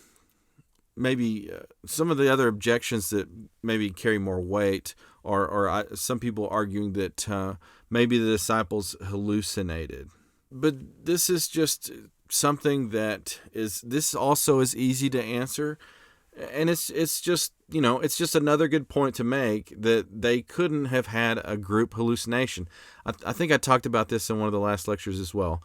of the other objections that maybe carry more weight are some people arguing that maybe the disciples hallucinated. But this is just something this also is easy to answer, and it's just another good point to make, that they couldn't have had a group hallucination. I think I talked about this in one of the last lectures as well.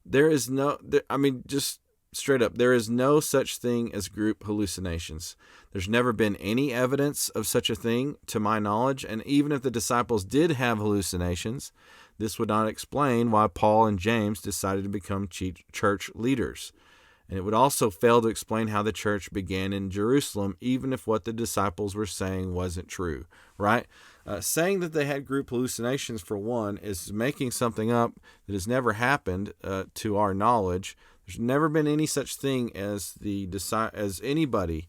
Just straight up, there is no such thing as group hallucinations. There's never been any evidence of such a thing to my knowledge, and even if the disciples did have hallucinations, this would not explain why Paul and James decided to become church leaders. And it would also fail to explain how the church began in Jerusalem, even if what the disciples were saying wasn't true, right? Saying that they had group hallucinations, for one, is making something up that has never happened to our knowledge. There's never been any such thing as anybody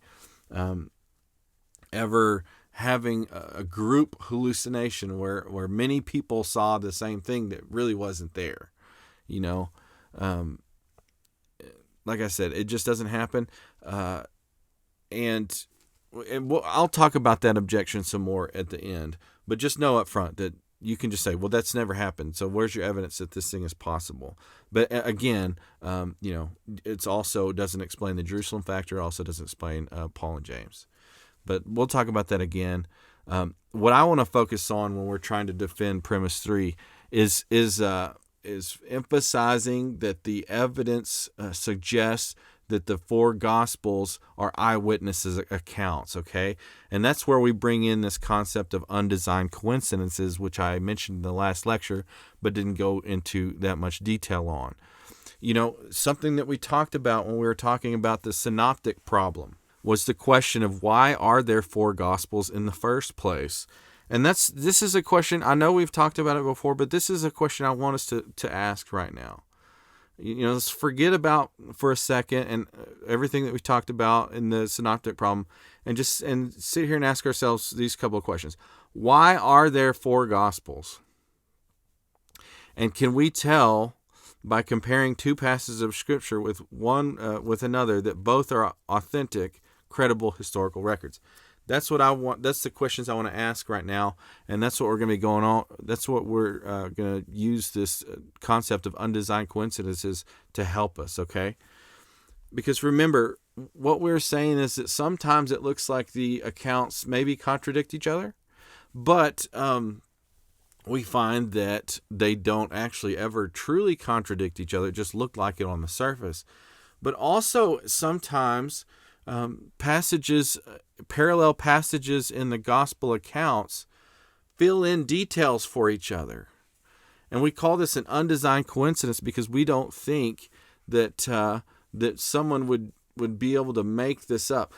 ever having a group hallucination where many people saw the same thing that really wasn't there. Like I said, it just doesn't happen. And I'll talk about that objection some more at the end. But just know up front that you can just say, well, that's never happened. So where's your evidence that this thing is possible? But again, it's also doesn't explain the Jerusalem factor. Also doesn't explain Paul and James. But we'll talk about that again. What I want to focus on when we're trying to defend premise 3 is emphasizing that the evidence suggests that the four Gospels are eyewitnesses accounts, okay? And that's where we bring in this concept of undesigned coincidences, which I mentioned in the last lecture, but didn't go into that much detail on. Something that we talked about when we were talking about the synoptic problem was the question of why are there four Gospels in the first place? And this is a question, I know we've talked about it before, but this is a question I want us to ask right now. Let's forget about for a second and everything that we talked about in the synoptic problem and sit here and ask ourselves these couple of questions. Why are there four Gospels? And can we tell by comparing two passages of Scripture with another that both are authentic, credible historical records? That's what I want. That's the questions I want to ask right now, and that's what we're going to be going on. That's what we're going to use this concept of undesigned coincidences to help us, okay? Because remember, what we're saying is that sometimes it looks like the accounts maybe contradict each other, but we find that they don't actually ever truly contradict each other. It just looked like it on the surface. But also sometimes parallel passages in the gospel accounts fill in details for each other. And we call this an undesigned coincidence because we don't think that someone would be able to make this up.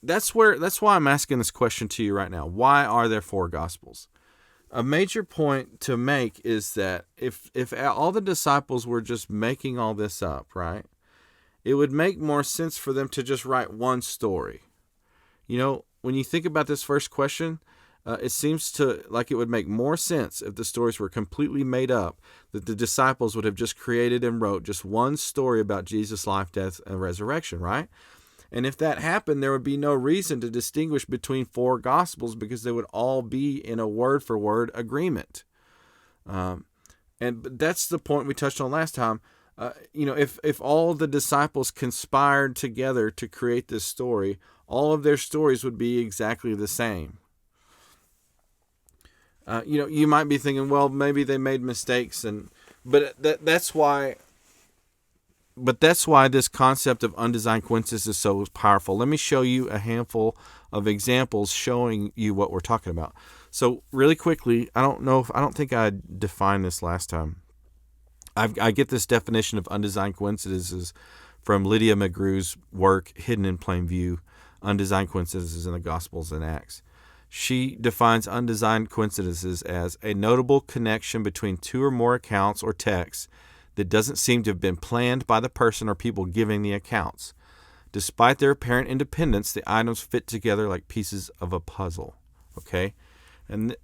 That's why I'm asking this question to you right now. Why are there four Gospels? A major point to make is that if all the disciples were just making all this up, right, it would make more sense for them to just write one story. When you think about this first question, it seems like it would make more sense if the stories were completely made up, that the disciples would have just created and wrote just one story about Jesus' life, death, and resurrection, right? And if that happened, there would be no reason to distinguish between four Gospels because they would all be in a word-for-word agreement. But that's the point we touched on last time. If all the disciples conspired together to create this story, all of their stories would be exactly the same. You might be thinking, well, maybe they made mistakes, but that's why this concept of undesigned coincidences is so powerful. Let me show you a handful of examples showing you what we're talking about. So really quickly, I don't think I defined this last time. I get this definition of undesigned coincidences from Lydia McGrew's work, Hidden in Plain View, Undesigned Coincidences in the Gospels and Acts. She defines undesigned coincidences as a notable connection between two or more accounts or texts that doesn't seem to have been planned by the person or people giving the accounts. Despite their apparent independence, the items fit together like pieces of a puzzle. Okay? And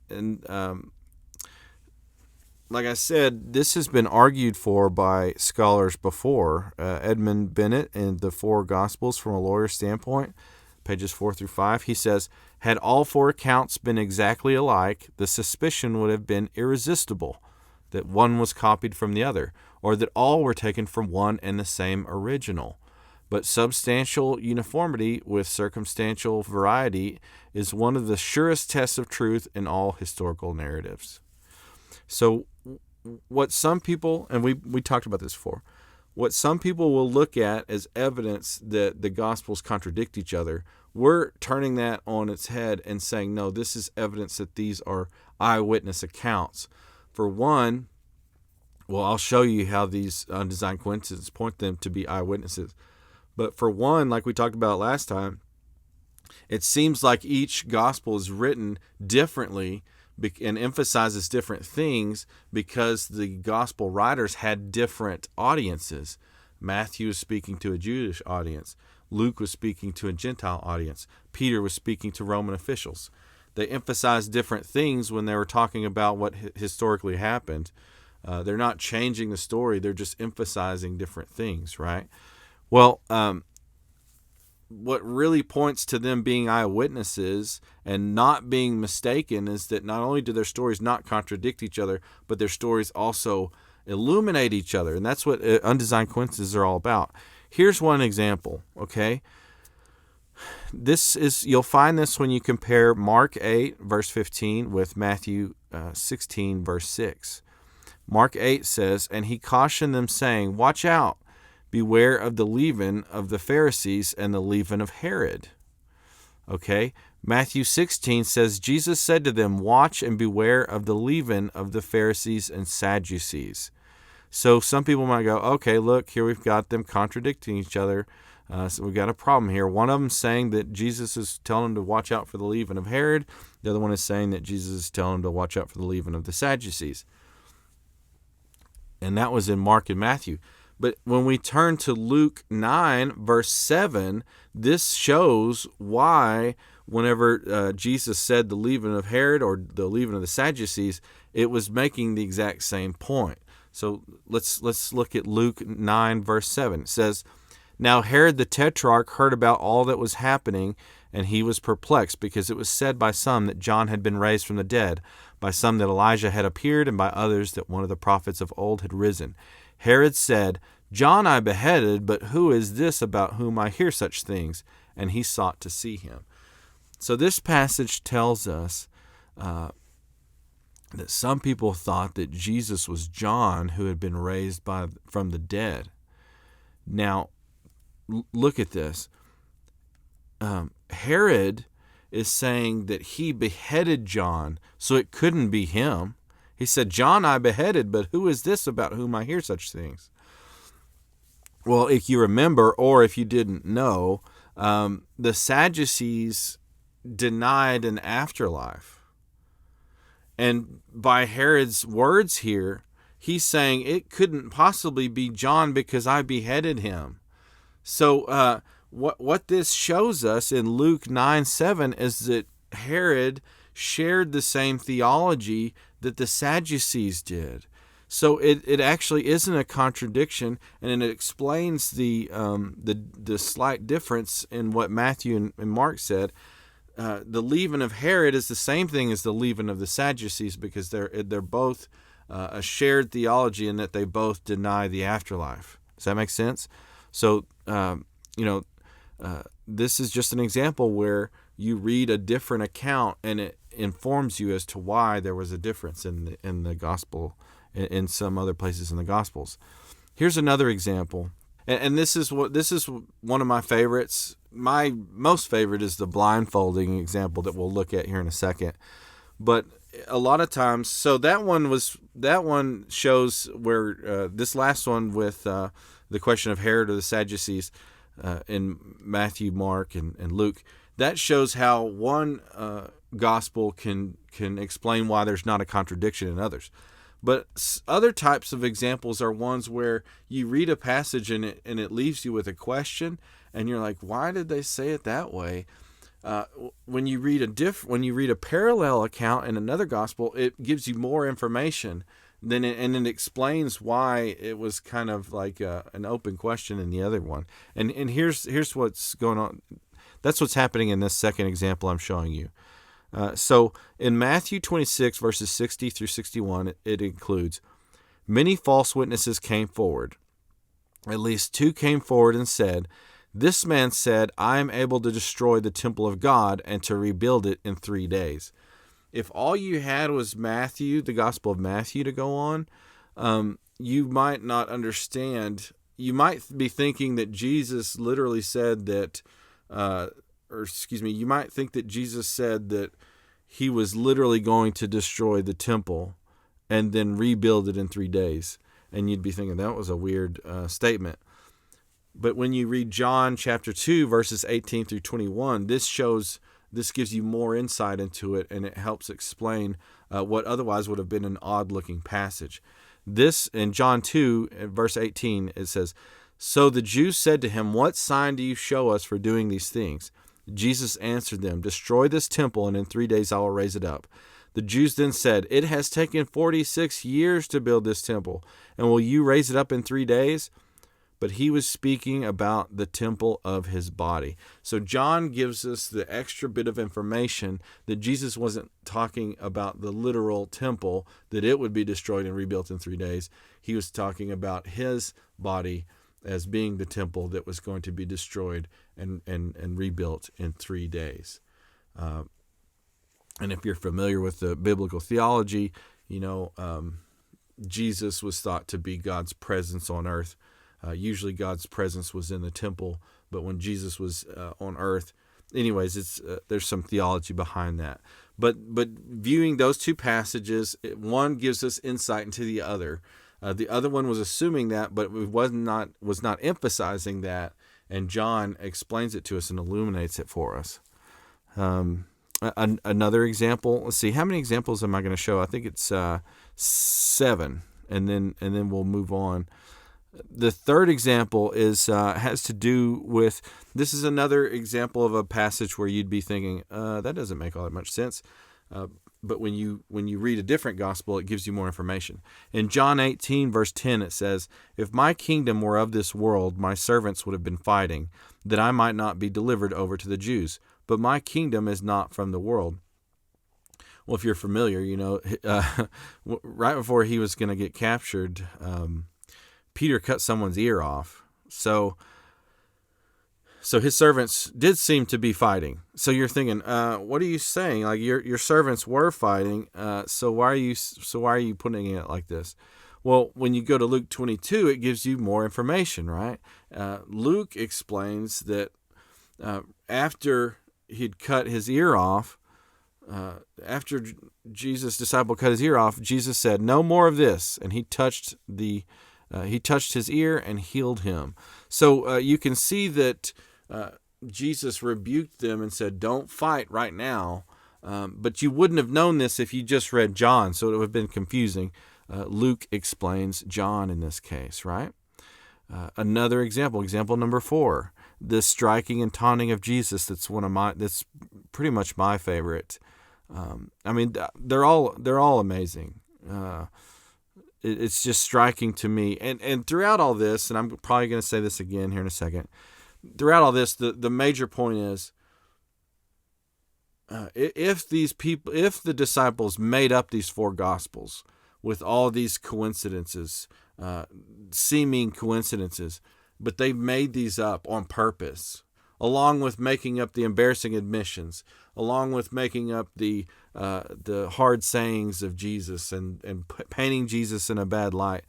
like I said, this has been argued for by scholars before. Edmund Bennett in The Four Gospels from a Lawyer's Standpoint, pages 4 through 5, he says, had all four accounts been exactly alike, the suspicion would have been irresistible that one was copied from the other, or that all were taken from one and the same original. But substantial uniformity with circumstantial variety is one of the surest tests of truth in all historical narratives. So what some people, and we talked about this before, what some people will look at as evidence that the Gospels contradict each other, we're turning that on its head and saying, no, this is evidence that these are eyewitness accounts. For one, well, I'll show you how these undesigned coincidences point them to be eyewitnesses. But for one, like we talked about last time, it seems like each gospel is written differently and emphasizes different things because the gospel writers had different audiences. Matthew was speaking to a Jewish audience. Luke was speaking to a Gentile audience. Peter was speaking to Roman officials. They emphasized different things when they were talking about what historically happened. They're not changing the story. They're just emphasizing different things, right? Well, what really points to them being eyewitnesses and not being mistaken is that not only do their stories not contradict each other, but their stories also illuminate each other. And that's what undesigned coincidences are all about. Here's one example, okay? You'll find this when you compare Mark 8, verse 15 with Matthew 16, verse 6. Mark 8 says, "And he cautioned them, saying, Watch out, beware of the leaven of the Pharisees and the leaven of Herod. Okay? Matthew 16 says, Jesus said to them, watch and beware of the leaven of the Pharisees and Sadducees. So some people might go, okay, look, here we've got them contradicting each other. So we've got a problem here. One of them saying that Jesus is telling them to watch out for the leaven of Herod. The other one is saying that Jesus is telling them to watch out for the leaven of the Sadducees. And that was in Mark and Matthew. But when we turn to Luke 9, verse 7, this shows why whenever Jesus said the leaven of Herod or the leaven of the Sadducees, it was making the exact same point. So let's look at Luke 9, verse 7. It says, now Herod the Tetrarch heard about all that was happening, and he was perplexed, because it was said by some that John had been raised from the dead, by some that Elijah had appeared, and by others that one of the prophets of old had risen. Herod said, John I beheaded, but who is this about whom I hear such things? And he sought to see him. So this passage tells us that some people thought that Jesus was John who had been raised from the dead. Now, look at this. Herod is saying that he beheaded John, so it couldn't be him. He said, John I beheaded, but who is this about whom I hear such things? Well, if you remember, or if you didn't know, the Sadducees denied an afterlife. And by Herod's words here, he's saying it couldn't possibly be John because I beheaded him. So what this shows us in Luke 9:7 is that Herod shared the same theology that the Sadducees did. So it actually isn't a contradiction, and it explains the slight difference in what Matthew and Mark said. The leaven of Herod is the same thing as the leaven of the Sadducees, because they're both a shared theology in that they both deny the afterlife. Does that make sense? So this is just an example where you read a different account and it informs you as to why there was a difference in the gospel in some other places in the Gospels. Here's another example, and this is one of my favorites. My most favorite is the blindfolding example that we'll look at here in a second. But a lot of times, so that one shows where this last one with the question of Herod or the Sadducees in Matthew, Mark, and Luke, that shows how one gospel can explain why there's not a contradiction in others. But other types of examples are ones where you read a passage and it leaves you with a question, and you're like, why did they say it that way? When you read a parallel account in another gospel, it gives you more information and it explains why it was kind of like an open question in the other one. And here's what's going on. That's what's happening in this second example I'm showing you. So in Matthew 26, verses 60 through 61, it includes, many false witnesses came forward. At least two came forward and said, this man said, I am able to destroy the temple of God and to rebuild it in 3 days. If all you had was Matthew, the Gospel of Matthew to go on, you might not understand. You might be thinking that Jesus literally said that, you might think that Jesus said that he was literally going to destroy the temple and then rebuild it in 3 days. And you'd be thinking that was a weird statement. But when you read John chapter 2, verses 18 through 21, this gives you more insight into it, and it helps explain what otherwise would have been an odd-looking passage. This, in John 2, verse 18, it says, so the Jews said to him, what sign do you show us for doing these things? Jesus answered them, destroy this temple, and in 3 days I will raise it up. The Jews then said, it has taken 46 years to build this temple, and will you raise it up in 3 days? But he was speaking about the temple of his body. So John gives us the extra bit of information that Jesus wasn't talking about the literal temple, that it would be destroyed and rebuilt in 3 days. He was talking about his body as being the temple that was going to be destroyed and rebuilt in 3 days. And if you're familiar with the biblical theology, Jesus was thought to be God's presence on earth Usually God's presence was in the temple, but when Jesus was on earth, anyways, it's there's some theology behind that. But viewing those two passages, one gives us insight into the other. The other one was assuming that, but it was not emphasizing that, and John explains it to us and illuminates it for us. Another example. Let's see, how many examples am I going to show? I think it's 7, and then we'll move on. The third example has to do with, this is another example of a passage where you'd be thinking, that doesn't make all that much sense. But when you read a different gospel, it gives you more information. In John 18, verse 10, it says, "If my kingdom were of this world, my servants would have been fighting, that I might not be delivered over to the Jews. But my kingdom is not from the world." Well, if you're familiar, right before he was going to get captured, Peter cut someone's ear off. So his servants did seem to be fighting. So you're thinking, what are you saying? Like your servants were fighting. So why are you putting it like this? Well, when you go to Luke 22, it gives you more information, right? Luke explains that after he'd cut his ear off, after Jesus' disciple cut his ear off, Jesus said, "No more of this," and he touched his ear and healed him. So you can see that Jesus rebuked them and said, "Don't fight right now." But you wouldn't have known this if you just read John, so it would have been confusing. Luke explains John in this case, right? Another example number 4, the striking and taunting of Jesus. That's pretty much my favorite. They're all amazing. It's just striking to me. And throughout all this, and I'm probably going to say this again here in a second, throughout all this, the major point is, if the disciples made up these 4 gospels with all these coincidences, seeming coincidences, but they made these up on purpose, along with making up the embarrassing admissions, along with making up the hard sayings of Jesus and painting Jesus in a bad light.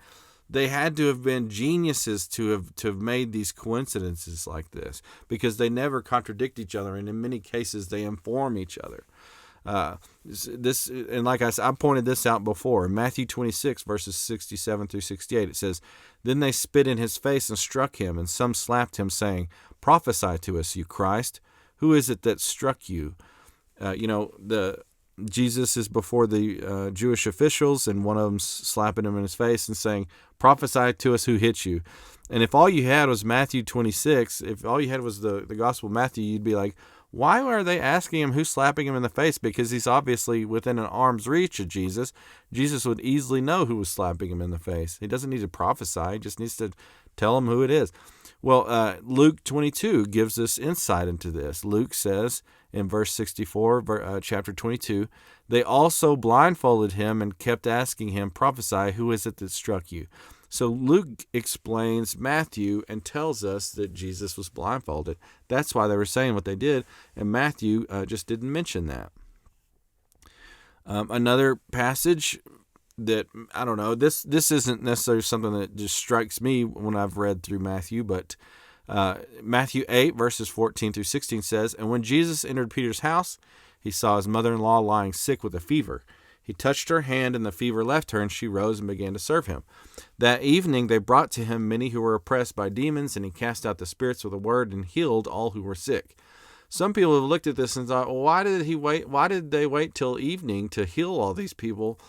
They had to have been geniuses to have made these coincidences like this, because they never contradict each other, and in many cases they inform each other. And like I said, I pointed this out before. In Matthew 26, verses 67 through 68, it says, "Then they spit in his face and struck him, and some slapped him, saying, 'Prophesy to us, you Christ. Who is it that struck you?'" Jesus is before the Jewish officials, and one of them's slapping him in his face and saying, "Prophesy to us who hit you." And if all you had was Matthew 26, if all you had was the Gospel of Matthew, you'd be like, why are they asking him who's slapping him in the face? Because he's obviously within an arm's reach of Jesus. Jesus would easily know who was slapping him in the face. He doesn't need to prophesy. He just needs to tell him who it is. Well, Luke 22 gives us insight into this. Luke says in verse 64, chapter 22, "They also blindfolded him and kept asking him, 'Prophesy, who is it that struck you?'" So Luke explains Matthew and tells us that Jesus was blindfolded. That's why they were saying what they did, and Matthew just didn't mention that. Another passage that, I don't know, this isn't necessarily something that just strikes me when I've read through Matthew, but Matthew 8, verses 14 through 16 says, "And when Jesus entered Peter's house, he saw his mother-in-law lying sick with a fever. He touched her hand, and the fever left her, and she rose and began to serve him. That evening they brought to him many who were oppressed by demons, and he cast out the spirits with a word and healed all who were sick." Some people have looked at this and thought, well, why did they wait till evening to heal all these people?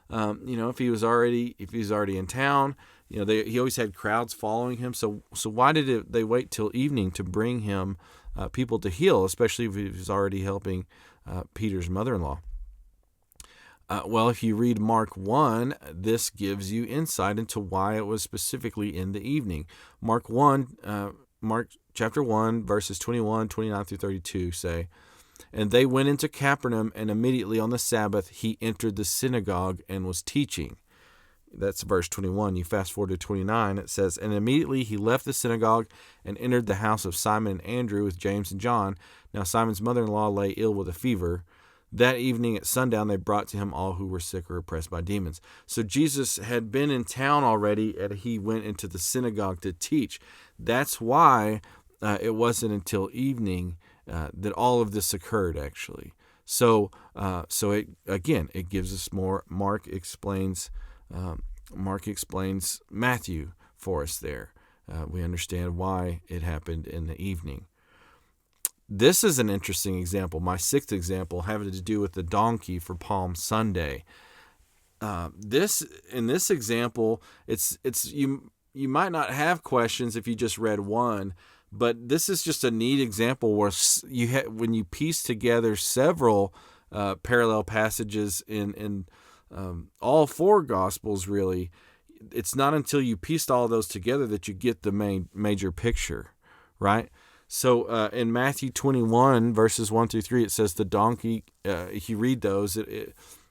If he was already in town, he always had crowds following him. So why did they wait till evening to bring him people to heal, especially if he was already helping Peter's mother-in-law? Well, if you read Mark 1, this gives you insight into why it was specifically in the evening. Mark chapter 1, verses 21, 29 through 32 say, "And they went into Capernaum, and immediately on the Sabbath he entered the synagogue and was teaching." That's verse 21. You fast forward to 29, it says, "And immediately he left the synagogue and entered the house of Simon and Andrew with James and John. Now Simon's mother-in-law lay ill with a fever." That evening at sundown, they brought to him all who were sick or oppressed by demons. So Jesus had been in town already, and he went into the synagogue to teach. That's why it wasn't until evening that all of this occurred, actually. So it gives us more. Mark explains Matthew for us there. We understand why it happened in the evening. This is an interesting example. My sixth example having to do with the donkey for Palm Sunday. In this example, it's you might not have questions if you just read one, but this is just a neat example where when you piece together several parallel passages in all four Gospels, really, it's not until you pieced all those together that you get the major picture, right? So in Matthew 21, verses 1 through 3, it says the donkey, if you read those,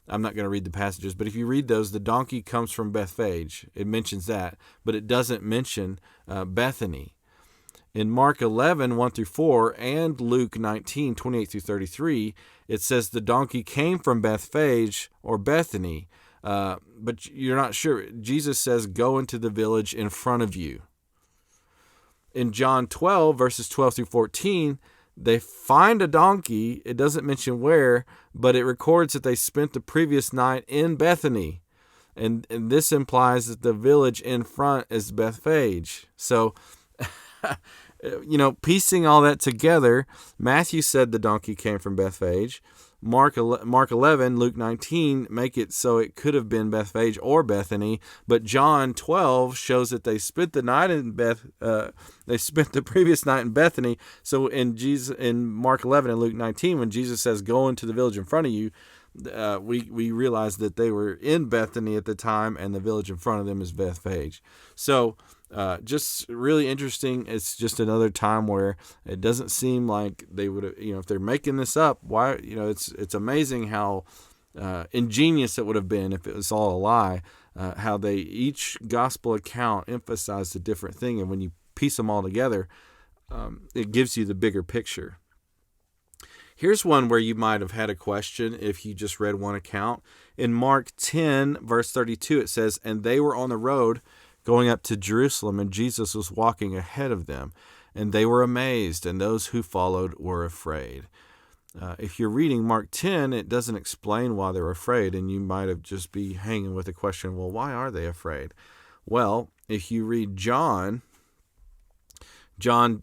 I'm not going to read the passages, but if you read those, the donkey comes from Bethphage. It mentions that, but it doesn't mention Bethany. In Mark 11, 1 through 4, and Luke 19, 28 through 33, it says the donkey came from Bethphage or Bethany, but you're not sure. Jesus says, go into the village in front of you. In John 12, verses 12 through 14, they find a donkey. It doesn't mention where, but it records that they spent the previous night in Bethany. And this implies that the village in front is Bethphage. So, piecing all that together, Matthew said the donkey came from Bethphage. Mark 11, Luke 19 make it so it could have been Bethphage or Bethany, but John 12 shows that they spent the night in they spent the previous night in Bethany. So in Mark 11 and Luke 19, when Jesus says, "Go into the village in front of you," we realize that they were in Bethany at the time, and the village in front of them is Bethphage. So just really interesting. It's just another time where it doesn't seem like they would have, if they're making this up, why, it's amazing how ingenious it would have been if it was all a lie, how each gospel account emphasized a different thing. And when you piece them all together, it gives you the bigger picture. Here's one where you might have had a question if you just read one account. In Mark 10, verse 32, it says, "And they were on the road going up to Jerusalem, and Jesus was walking ahead of them. And they were amazed, and those who followed were afraid." If you're reading Mark 10, it doesn't explain why they're afraid, and you might have just be hanging with the question, well, why are they afraid? Well, if you read John 2,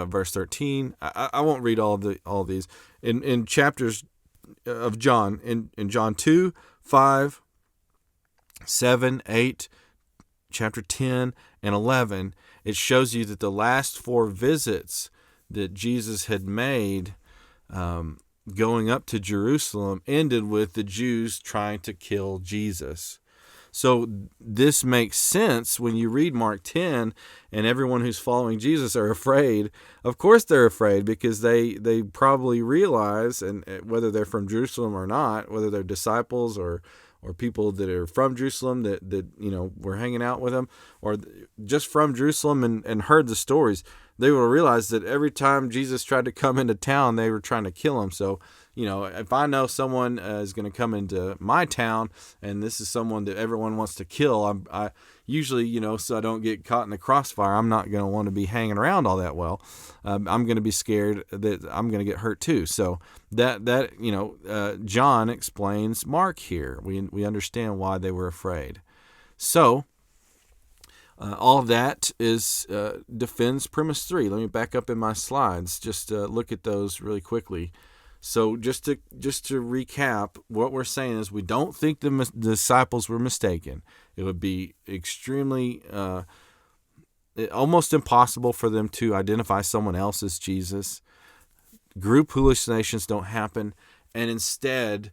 verse 13, I won't read all these. In chapters of John, in John 2, 5, 7, 8, chapter 10, and 11, it shows you that the last four visits that Jesus had made going up to Jerusalem ended with the Jews trying to kill Jesus. So this makes sense when you read Mark 10 and everyone who's following Jesus are afraid. Of course they're afraid because they probably realize, and whether they're from Jerusalem or not, whether they're disciples or people that are from Jerusalem that were hanging out with them, or just from Jerusalem and heard the stories, they will realize that every time Jesus tried to come into town, they were trying to kill him. So, if I know someone is going to come into my town and this is someone that everyone wants to kill, I usually, so I don't get caught in the crossfire, I'm not going to want to be hanging around all that well. I'm going to be scared that I'm going to get hurt too. So John explains Mark here. We understand why they were afraid. So all of that is defends premise 3. Let me back up in my slides. Just look at those really quickly. So just to recap, what we're saying is we don't think the disciples were mistaken. It would be extremely, almost impossible for them to identify someone else as Jesus. Group hallucinations don't happen. And instead,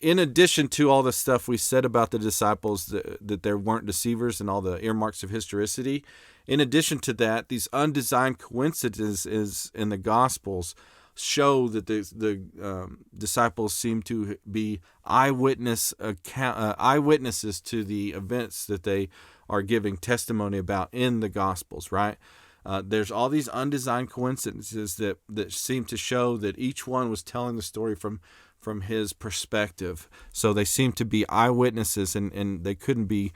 in addition to all the stuff we said about the disciples, that there weren't deceivers and all the earmarks of historicity, in addition to that, these undesigned coincidences in the Gospels show that the disciples seem to be eyewitnesses to the events that they are giving testimony about in the Gospels, right? There's all these undesigned coincidences that seem to show that each one was telling the story from his perspective. So they seem to be eyewitnesses, and they couldn't be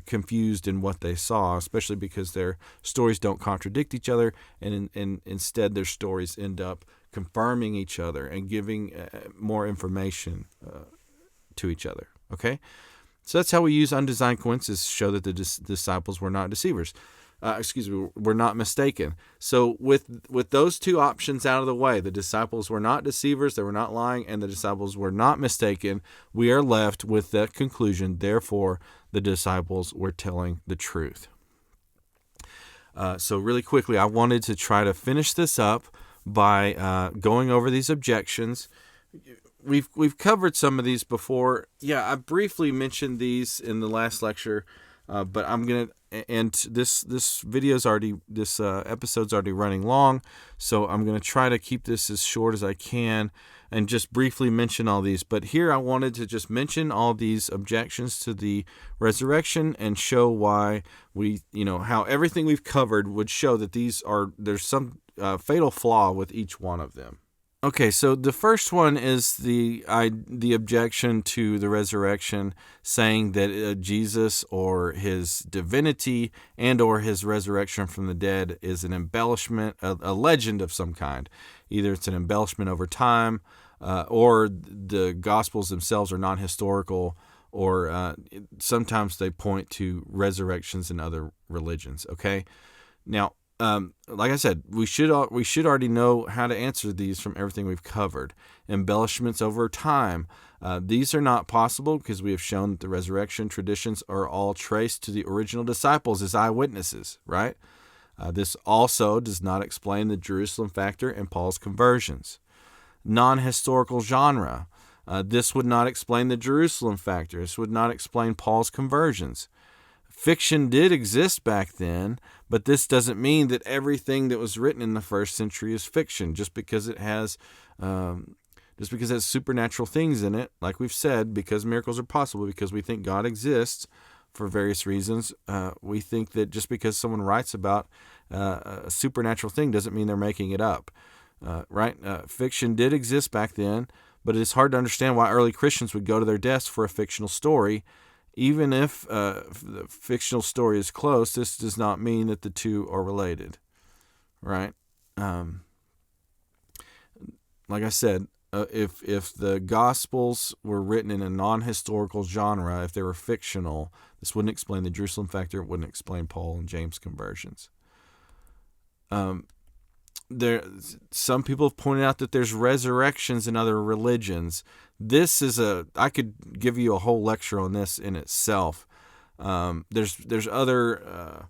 confused in what they saw, especially because their stories don't contradict each other, and instead their stories end up confirming each other and giving more information to each other. Okay? So that's how we use undesigned coincidences to show that the disciples were not deceivers. Were not mistaken. So with those two options out of the way, the disciples were not deceivers, they were not lying, and the disciples were not mistaken, we are left with that conclusion. Therefore, the disciples were telling the truth. So really quickly, I wanted to try to finish this up by going over these objections. We've covered some of these before. Yeah, I briefly mentioned these in the last lecture, but I'm gonna. And this episode's already running long, so I'm going to try to keep this as short as I can and just briefly mention all these. But here I wanted to just mention all these objections to the resurrection and show why how everything we've covered would show that there's some fatal flaw with each one of them. Okay, so the first one is the objection to the resurrection, saying that Jesus or his divinity and or his resurrection from the dead is an embellishment, a legend of some kind. Either it's an embellishment over time, or the Gospels themselves are non-historical, or sometimes they point to resurrections in other religions. Okay, now. Like I said, we should already know how to answer these from everything we've covered. Embellishments over time. These are not possible because we have shown that the resurrection traditions are all traced to the original disciples as eyewitnesses, right? This also does not explain the Jerusalem factor in Paul's conversions. Non-historical genre. This would not explain the Jerusalem factor. This would not explain Paul's conversions. Fiction did exist back then, but this doesn't mean that everything that was written in the first century is fiction. Just because it has supernatural things in it, like we've said, because miracles are possible, because we think God exists for various reasons. We think that just because someone writes about a supernatural thing doesn't mean they're making it up, right? Fiction did exist back then, but it's hard to understand why early Christians would go to their deaths for a fictional story. Even if the fictional story is close, this does not mean that the two are related, right? Like I said, if the Gospels were written in a non-historical genre, if they were fictional, this wouldn't explain the Jerusalem factor. It wouldn't explain Paul and James' conversions. Some people have pointed out that there's resurrections in other religions. I could give you a whole lecture on this in itself. There's other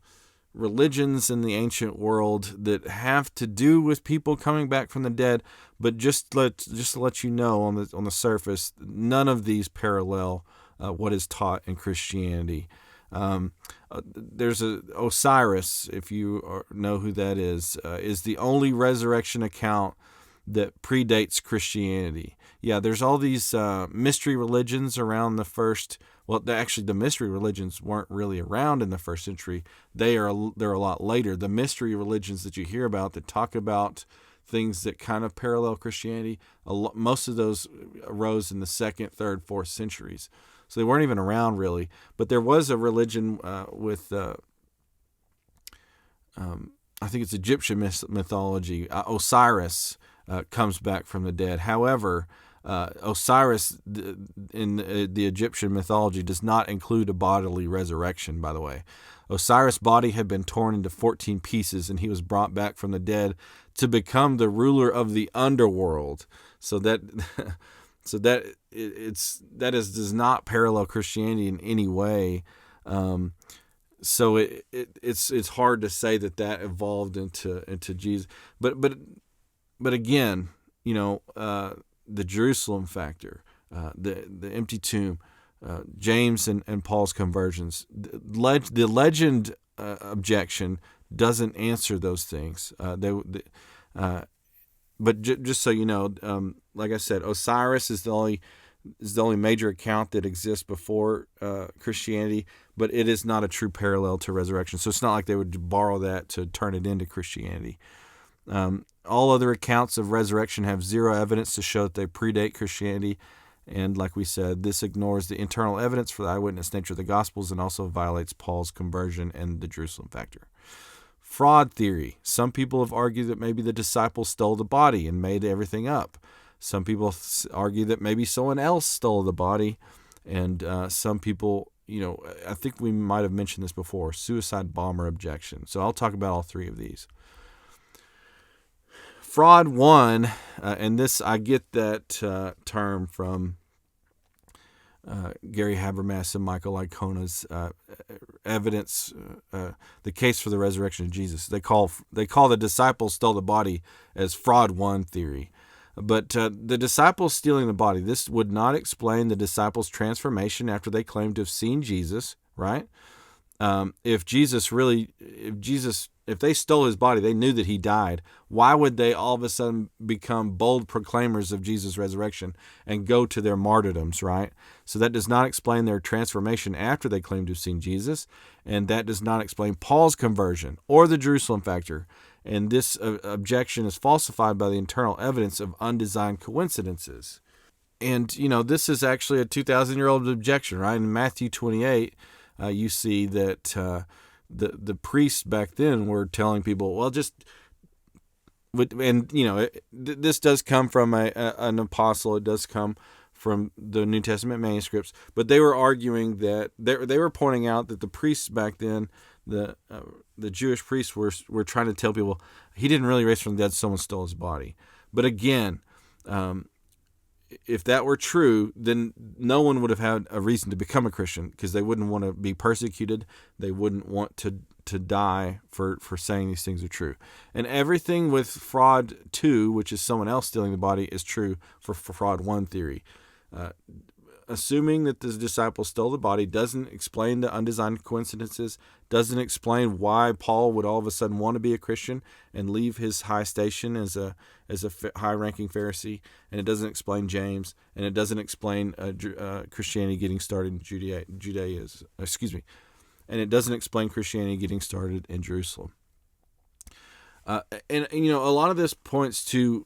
religions in the ancient world that have to do with people coming back from the dead, but just to let you know on the surface, none of these parallel what is taught in Christianity. There's Osiris, if you know who that is the only resurrection account that predates Christianity. Yeah, there's all these mystery religions around the first. Well, actually, the mystery religions weren't really around in the first century. They're a lot later. The mystery religions that you hear about that talk about things that kind of parallel Christianity, most of those arose in the 2nd, 3rd, 4th centuries. So they weren't even around really. But there was a religion with, I think it's Egyptian mythology. Osiris comes back from the dead. However, Osiris in the Egyptian mythology does not include a bodily resurrection, by the way. Osiris' body had been torn into 14 pieces, and he was brought back from the dead to become the ruler of the underworld. So that does not parallel Christianity in any way. So it's hard to say that evolved into Jesus. But again, the Jerusalem factor, the empty tomb, James and Paul's conversions, the legend objection doesn't answer those things. But just so you know, like I said, Osiris is the only major account that exists before Christianity. but it is not a true parallel to resurrection. So it's not like they would borrow that to turn it into Christianity. All other accounts of resurrection have zero evidence to show that they predate Christianity. And like we said, this ignores the internal evidence for the eyewitness nature of the Gospels and also violates Paul's conversion and the Jerusalem factor. Fraud theory. Some people have argued that maybe the disciples stole the body and made everything up. Some people argue that maybe someone else stole the body. And some people, I think we might have mentioned this before, suicide bomber objection. So I'll talk about all three of these. Fraud 1, and this, I get that term from Gary Habermas and Michael Icona's evidence, the case for the resurrection of Jesus. They call the disciples stole the body as fraud 1 theory. But the disciples stealing the body, this would not explain the disciples' transformation after they claimed to have seen Jesus, right? If they stole his body, they knew that he died. Why would they all of a sudden become bold proclaimers of Jesus' resurrection and go to their martyrdoms, right? So that does not explain their transformation after they claimed to have seen Jesus, and that does not explain Paul's conversion or the Jerusalem factor. And this objection is falsified by the internal evidence of undesigned coincidences. And, this is actually a 2,000-year-old objection, right? In Matthew 28, you see that the priests back then were telling people, well, this does come from an apostle. It does come from the New Testament manuscripts, but they were arguing that they were pointing out that the priests back then, the Jewish priests were trying to tell people he didn't really raise from the dead, someone stole his body. But again, if that were true, then no one would have had a reason to become a Christian, because they wouldn't want to be persecuted. They wouldn't want to die for saying these things are true. And everything with fraud 2, which is someone else stealing the body, is true for fraud 1 theory. Assuming that the disciples stole the body doesn't explain the undesigned coincidences, doesn't explain why Paul would all of a sudden want to be a Christian and leave his high station as a high-ranking Pharisee, and it doesn't explain James, and it doesn't explain Christianity getting started in Judaism. And it doesn't explain Christianity getting started in Jerusalem. And a lot of this points to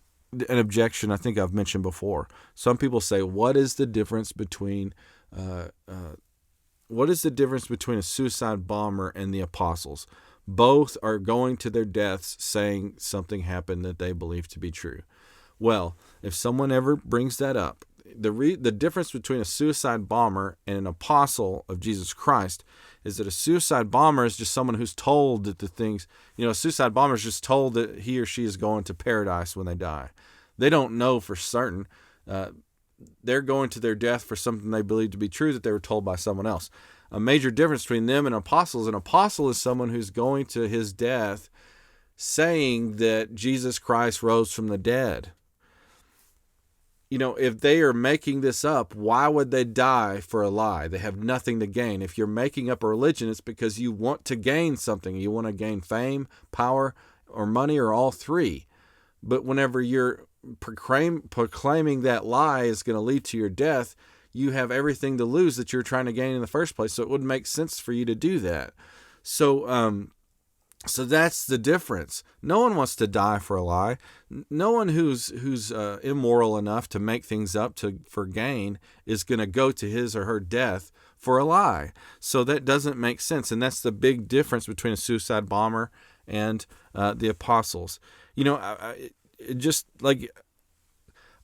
an objection I think I've mentioned before. Some people say, what is the difference between a suicide bomber and the apostles? Both are going to their deaths saying something happened that they believe to be true. Well, if someone ever brings that up, the difference between a suicide bomber and an apostle of Jesus Christ is that a suicide bomber is just someone who's told that the things, a suicide bomber is just told that he or she is going to paradise when they die. They don't know for certain. They're going to their death for something they believe to be true that they were told by someone else. A major difference between them and apostles, an apostle is someone who's going to his death saying that Jesus Christ rose from the dead. If they are making this up, why would they die for a lie? They have nothing to gain. If you're making up a religion, it's because you want to gain something. You want to gain fame, power, or money, or all three. But whenever you're proclaiming that lie is going to lead to your death, you have everything to lose that you're trying to gain in the first place. So it wouldn't make sense for you to do that. So that's the difference. No one wants to die for a lie. No one who's immoral enough to make things up for gain is going to go to his or her death for a lie. So that doesn't make sense, and that's the big difference between a suicide bomber and the apostles.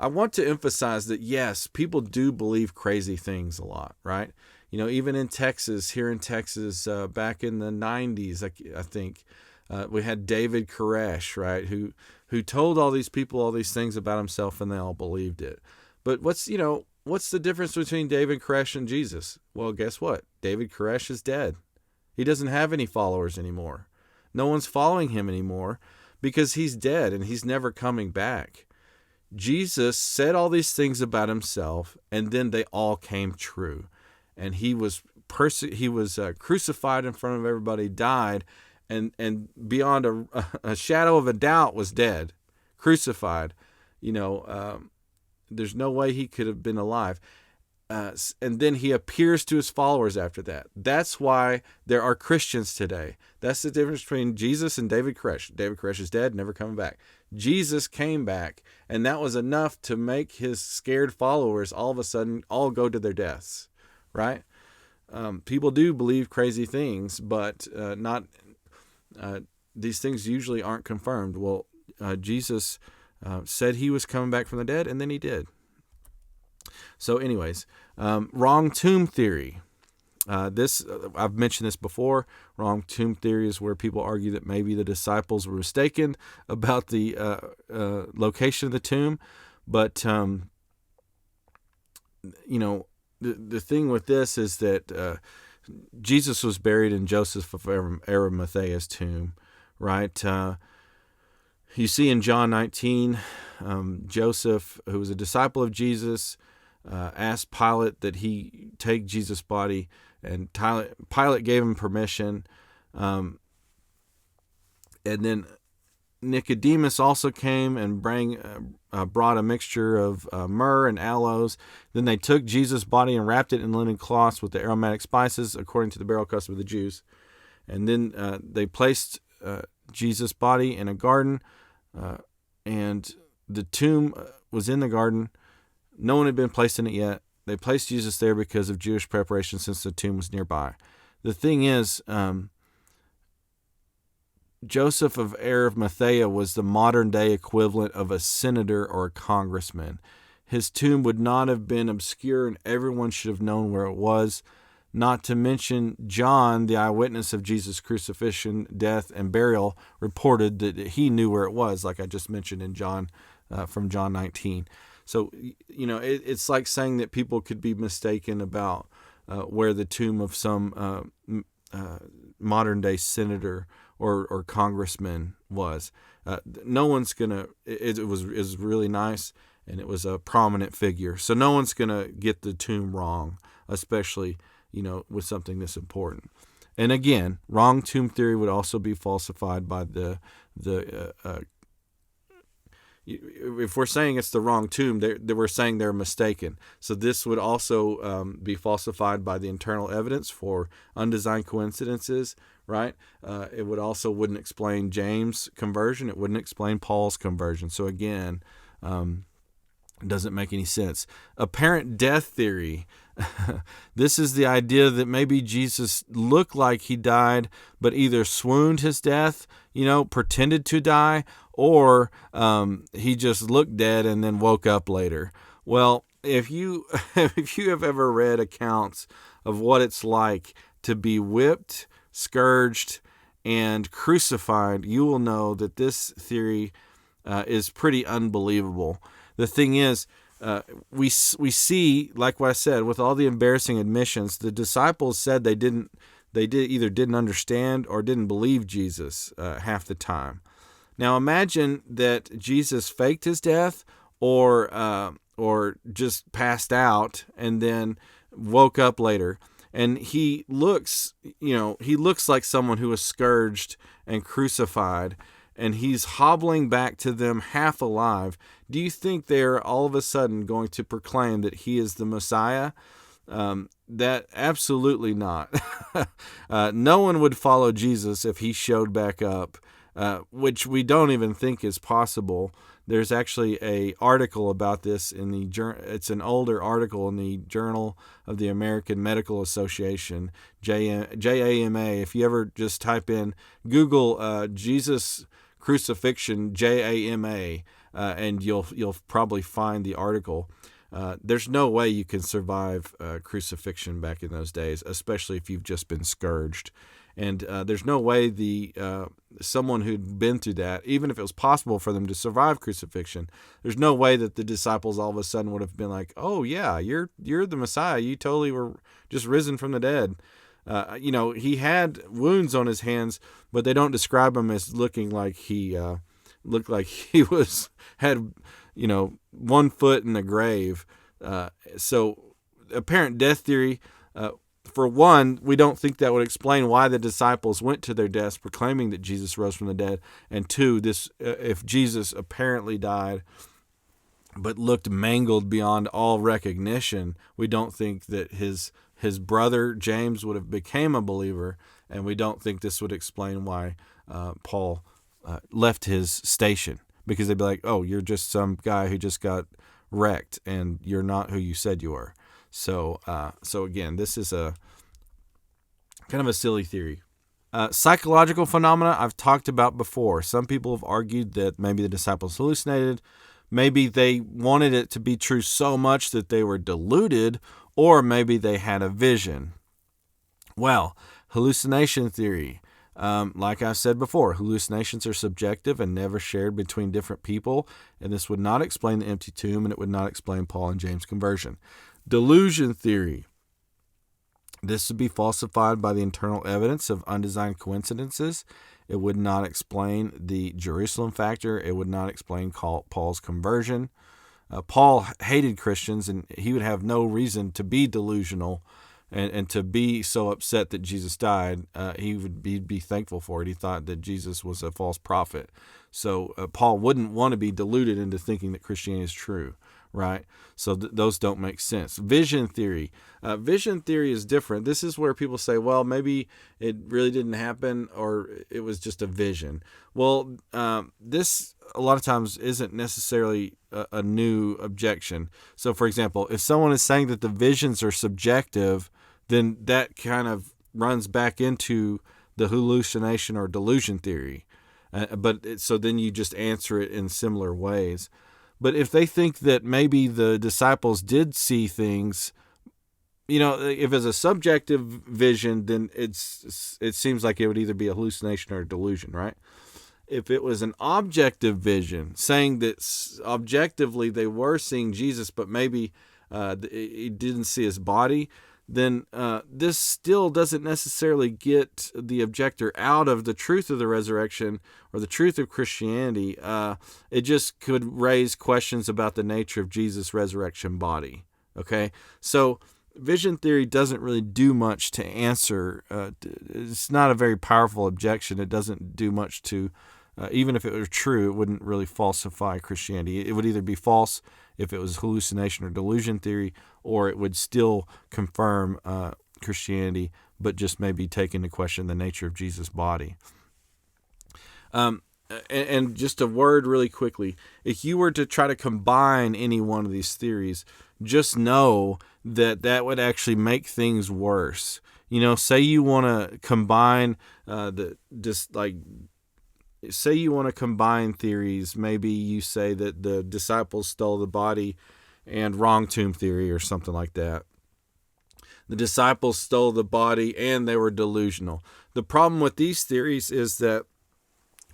I want to emphasize that yes, people do believe crazy things a lot, right? Even in Texas, back in the 90s, I think, we had David Koresh, right, who told all these people all these things about himself, and they all believed it. But what's the difference between David Koresh and Jesus? Well, guess what? David Koresh is dead. He doesn't have any followers anymore. No one's following him anymore because he's dead and he's never coming back. Jesus said all these things about himself, and then they all came true. And he was crucified in front of everybody, died, and beyond a shadow of a doubt was dead, crucified. There's no way he could have been alive. and then he appears to his followers after that. That's why there are Christians today. That's the difference between Jesus and David Koresh. David Koresh is dead, never coming back. Jesus came back, and that was enough to make his scared followers all of a sudden all go to their deaths, right? People do believe crazy things, but not. These things usually aren't confirmed. Well, Jesus said he was coming back from the dead, and then he did. So anyways, wrong tomb theory. I've mentioned this before. Wrong tomb theory is where people argue that maybe the disciples were mistaken about the location of the tomb. But, the thing with this is that Jesus was buried in Joseph of Arimathea's tomb, right? You see in John 19, Joseph, who was a disciple of Jesus, asked Pilate that he take Jesus' body, and Pilate gave him permission. And then Nicodemus also came and brought a mixture of myrrh and aloes. Then they took Jesus' body and wrapped it in linen cloths with the aromatic spices, according to the burial custom of the Jews. And then they placed Jesus' body in a garden, and the tomb was in the garden. No one had been placed in it yet. They placed Jesus there because of Jewish preparation, since the tomb was nearby. The thing is, Joseph of Arimathea was the modern-day equivalent of a senator or a congressman. His tomb would not have been obscure, and everyone should have known where it was. Not to mention, John, the eyewitness of Jesus' crucifixion, death, and burial, reported that he knew where it was, like I just mentioned in John, from John 19. So, it's like saying that people could be mistaken about where the tomb of some modern-day senator or congressman was. No one's gonna. It was really nice, and it was a prominent figure. So no one's gonna get the tomb wrong, especially with something this important. And again, wrong tomb theory would also be falsified by the if we're saying it's the wrong tomb, we're saying they're mistaken. So this would also be falsified by the internal evidence for undesigned coincidences, right? It wouldn't explain James' conversion. It wouldn't explain Paul's conversion. So again, it doesn't make any sense. Apparent death theory. This is the idea that maybe Jesus looked like he died, but either swooned his death, pretended to die, or he just looked dead and then woke up later. Well, if you have ever read accounts of what it's like to be whipped, scourged, and crucified, you will know that this theory is pretty unbelievable. The thing is, we see, like what I said, with all the embarrassing admissions, the disciples said they either didn't understand or didn't believe Jesus half the time. Now imagine that Jesus faked his death, or just passed out and then woke up later, and he looks like someone who was scourged and crucified, and he's hobbling back to them half alive. Do you think they're all of a sudden going to proclaim that he is the Messiah? That absolutely not. No one would follow Jesus if he showed back up, which we don't even think is possible. There's actually an article about this in it's an older article in the Journal of the American Medical Association, JAMA. If you ever just type in Google Jesus crucifixion JAMA, and you'll probably find the article. There's no way you can survive crucifixion back in those days, especially if you've just been scourged. And there's no way someone who'd been through that, even if it was possible for them to survive crucifixion, there's no way that the disciples all of a sudden would have been like, "Oh yeah, you're the Messiah. You totally were just risen from the dead." He had wounds on his hands, but they don't describe him as looking like he had 1 foot in the grave. So apparent death theory. For one, we don't think that would explain why the disciples went to their deaths proclaiming that Jesus rose from the dead. And two, if Jesus apparently died, but looked mangled beyond all recognition, we don't think that his brother James would have became a believer, and we don't think this would explain why Paul left his station, because they'd be like, oh, you're just some guy who just got wrecked, and you're not who you said you were. So again, this is a kind of a silly theory. Psychological phenomena I've talked about before. Some people have argued that maybe the disciples hallucinated. Maybe they wanted it to be true so much that they were deluded, or maybe they had a vision. Well, hallucination theory. Like I said before, hallucinations are subjective and never shared between different people, and this would not explain the empty tomb, and it would not explain Paul and James' conversion. Delusion theory. This would be falsified by the internal evidence of undesigned coincidences. It would not explain the Jerusalem factor. It would not explain Paul's conversion. Paul hated Christians, and he would have no reason to be delusional and to be so upset that Jesus died. He'd be thankful for it. He thought that Jesus was a false prophet. So Paul wouldn't want to be deluded into thinking that Christianity is true, right? So those don't make sense. Vision theory. Vision theory is different. This is where people say, well, maybe it really didn't happen, or it was just a vision. Well, this a lot of times isn't necessarily a new objection. So, for example, if someone is saying that the visions are subjective, then that kind of runs back into the hallucination or delusion theory. So then you just answer it in similar ways. But if they think that maybe the disciples did see things, if it's a subjective vision, then it seems like it would either be a hallucination or a delusion, right? If it was an objective vision, saying that objectively they were seeing Jesus, but maybe he didn't see his body, then this still doesn't necessarily get the objector out of the truth of the resurrection or the truth of Christianity. It just could raise questions about the nature of Jesus' resurrection body. Okay, so vision theory doesn't really do much to answer. It's not a very powerful objection. It doesn't do much to, even if it were true, it wouldn't really falsify Christianity. It would either be false if it was hallucination or delusion theory, or it would still confirm Christianity, but just maybe take into question the nature of Jesus' body. And just a word really quickly, if you were to try to combine any one of these theories, just know that would actually make things worse. Say you want to combine say you want to combine theories. Maybe you say that the disciples stole the body and wrong tomb theory or something like that. The disciples stole the body and they were delusional. The problem with these theories is that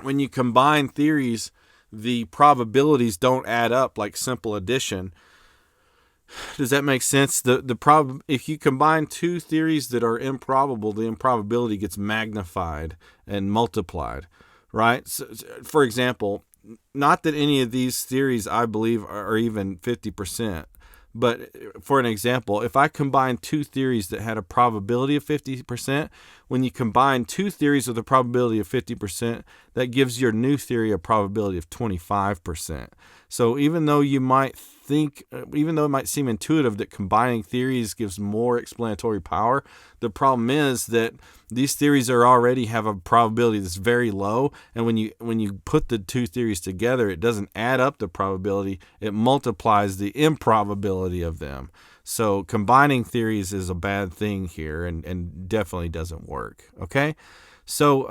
when you combine theories, the probabilities don't add up like simple addition. Does that make sense? If you combine two theories that are improbable, the improbability gets magnified and multiplied, right? So, for example, not that any of these theories I believe are even 50%, but for an example, if I combine two theories that had a probability of 50%, when you combine two theories with a probability of 50%, that gives your new theory a probability of 25%. So even though it might seem intuitive that combining theories gives more explanatory power, the problem is that these theories already have a probability that's very low, and when you put the two theories together, it doesn't add up the probability, it multiplies the improbability of them. So combining theories is a bad thing here, and definitely doesn't work. Okay, so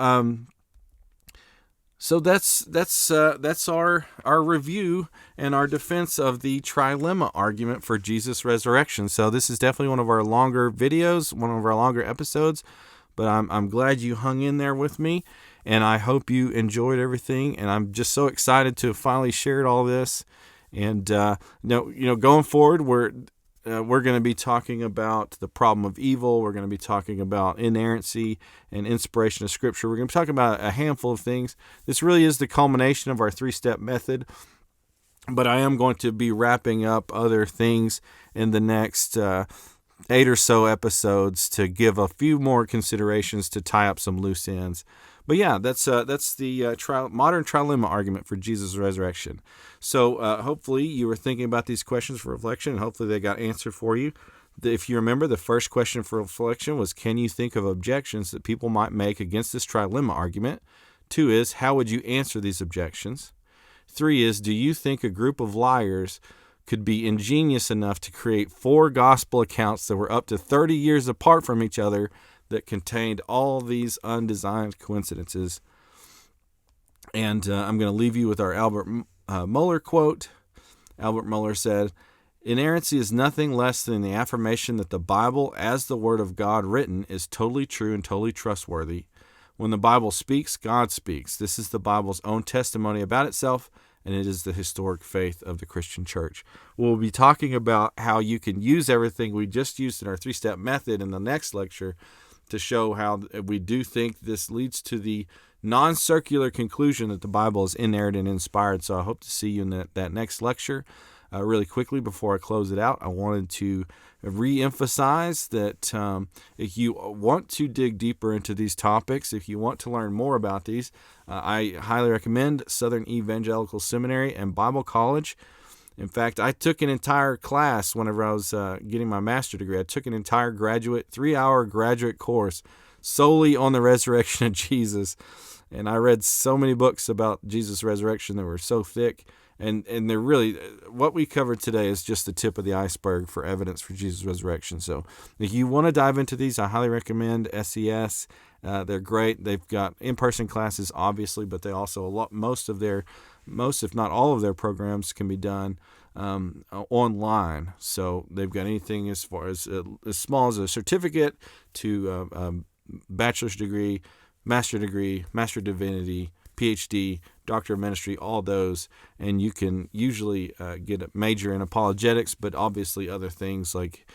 that's our review and our defense of the trilemma argument for Jesus' resurrection. So this is definitely one of our longer videos, one of our longer episodes, but I'm glad you hung in there with me, and I hope you enjoyed everything. And I'm just so excited to have finally shared all this. And going forward, we're going to be talking about the problem of evil. We're going to be talking about inerrancy and inspiration of Scripture. We're going to be talking about a handful of things. This really is the culmination of our 3-step method, but I am going to be wrapping up other things in the next 8 or so episodes to give a few more considerations to tie up some loose ends. But yeah, that's the modern trilemma argument for Jesus' resurrection. So hopefully you were thinking about these questions for reflection, and hopefully they got answered for you. If you remember, the first question for reflection was, can you think of objections that people might make against this trilemma argument? 2 is, how would you answer these objections? 3 is, do you think a group of liars could be ingenious enough to create 4 gospel accounts that were up to 30 years apart from each other that contained all these undesigned coincidences? And I'm going to leave you with our Albert Mohler quote. Albert Mohler said, "Inerrancy is nothing less than the affirmation that the Bible, as the Word of God written, is totally true and totally trustworthy. When the Bible speaks, God speaks. This is the Bible's own testimony about itself, and it is the historic faith of the Christian church." We'll be talking about how you can use everything we just used in our 3-step method in the next lecture to show how we do think this leads to the non-circular conclusion that the Bible is inerrant and inspired. So I hope to see you in that next lecture. Really quickly, before I close it out, I wanted to re-emphasize that if you want to dig deeper into these topics, if you want to learn more about these, I highly recommend Southern Evangelical Seminary and Bible College. In fact, I took an entire class whenever I was getting my master's degree. I took an entire 3-hour graduate course solely on the resurrection of Jesus. And I read so many books about Jesus' resurrection that were so thick. And they're really, what we covered today is just the tip of the iceberg for evidence for Jesus' resurrection. So if you want to dive into these, I highly recommend SES. They're great. They've got in-person classes, obviously, but they also, most if not all of their programs can be done online. So they've got anything as far as small as a certificate to bachelor's degree, master of divinity, PhD, Doctor of Ministry, all those, and you can usually get a major in apologetics, but obviously other things like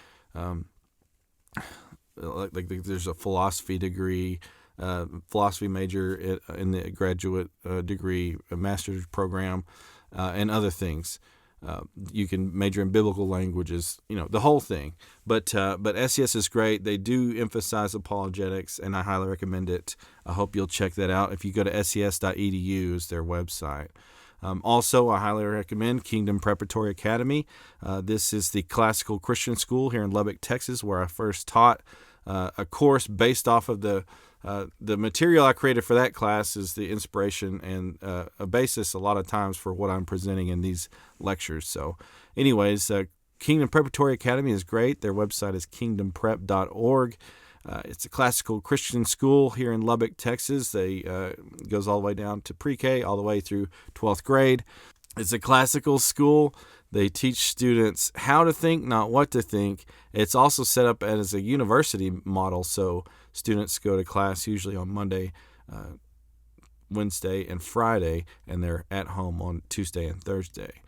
there's a philosophy degree, philosophy major in the graduate degree, a master's program, and other things. You can major in biblical languages, the whole thing. But SES is great. They do emphasize apologetics, and I highly recommend it. I hope you'll check that out. If you go to ses.edu is their website. Also, I highly recommend Kingdom Preparatory Academy. This is the classical Christian school here in Lubbock, Texas, where I first taught a course based off of the material I created for that class is the inspiration and a basis a lot of times for what I'm presenting in these lectures. So anyways, Kingdom Preparatory Academy is great. Their website is kingdomprep.org. It's a classical Christian school here in Lubbock, Texas. They goes all the way down to pre-K, all the way through 12th grade. It's a classical school. They teach students how to think, not what to think. It's also set up as a university model, so students go to class usually on Monday, Wednesday, and Friday, and they're at home on Tuesday and Thursday.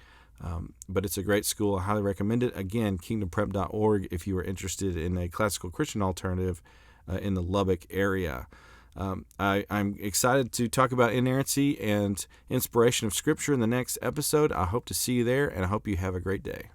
But it's a great school. I highly recommend it. Again, kingdomprep.org if you are interested in a classical Christian alternative in the Lubbock area. I'm excited to talk about inerrancy and inspiration of Scripture in the next episode. I hope to see you there, and I hope you have a great day.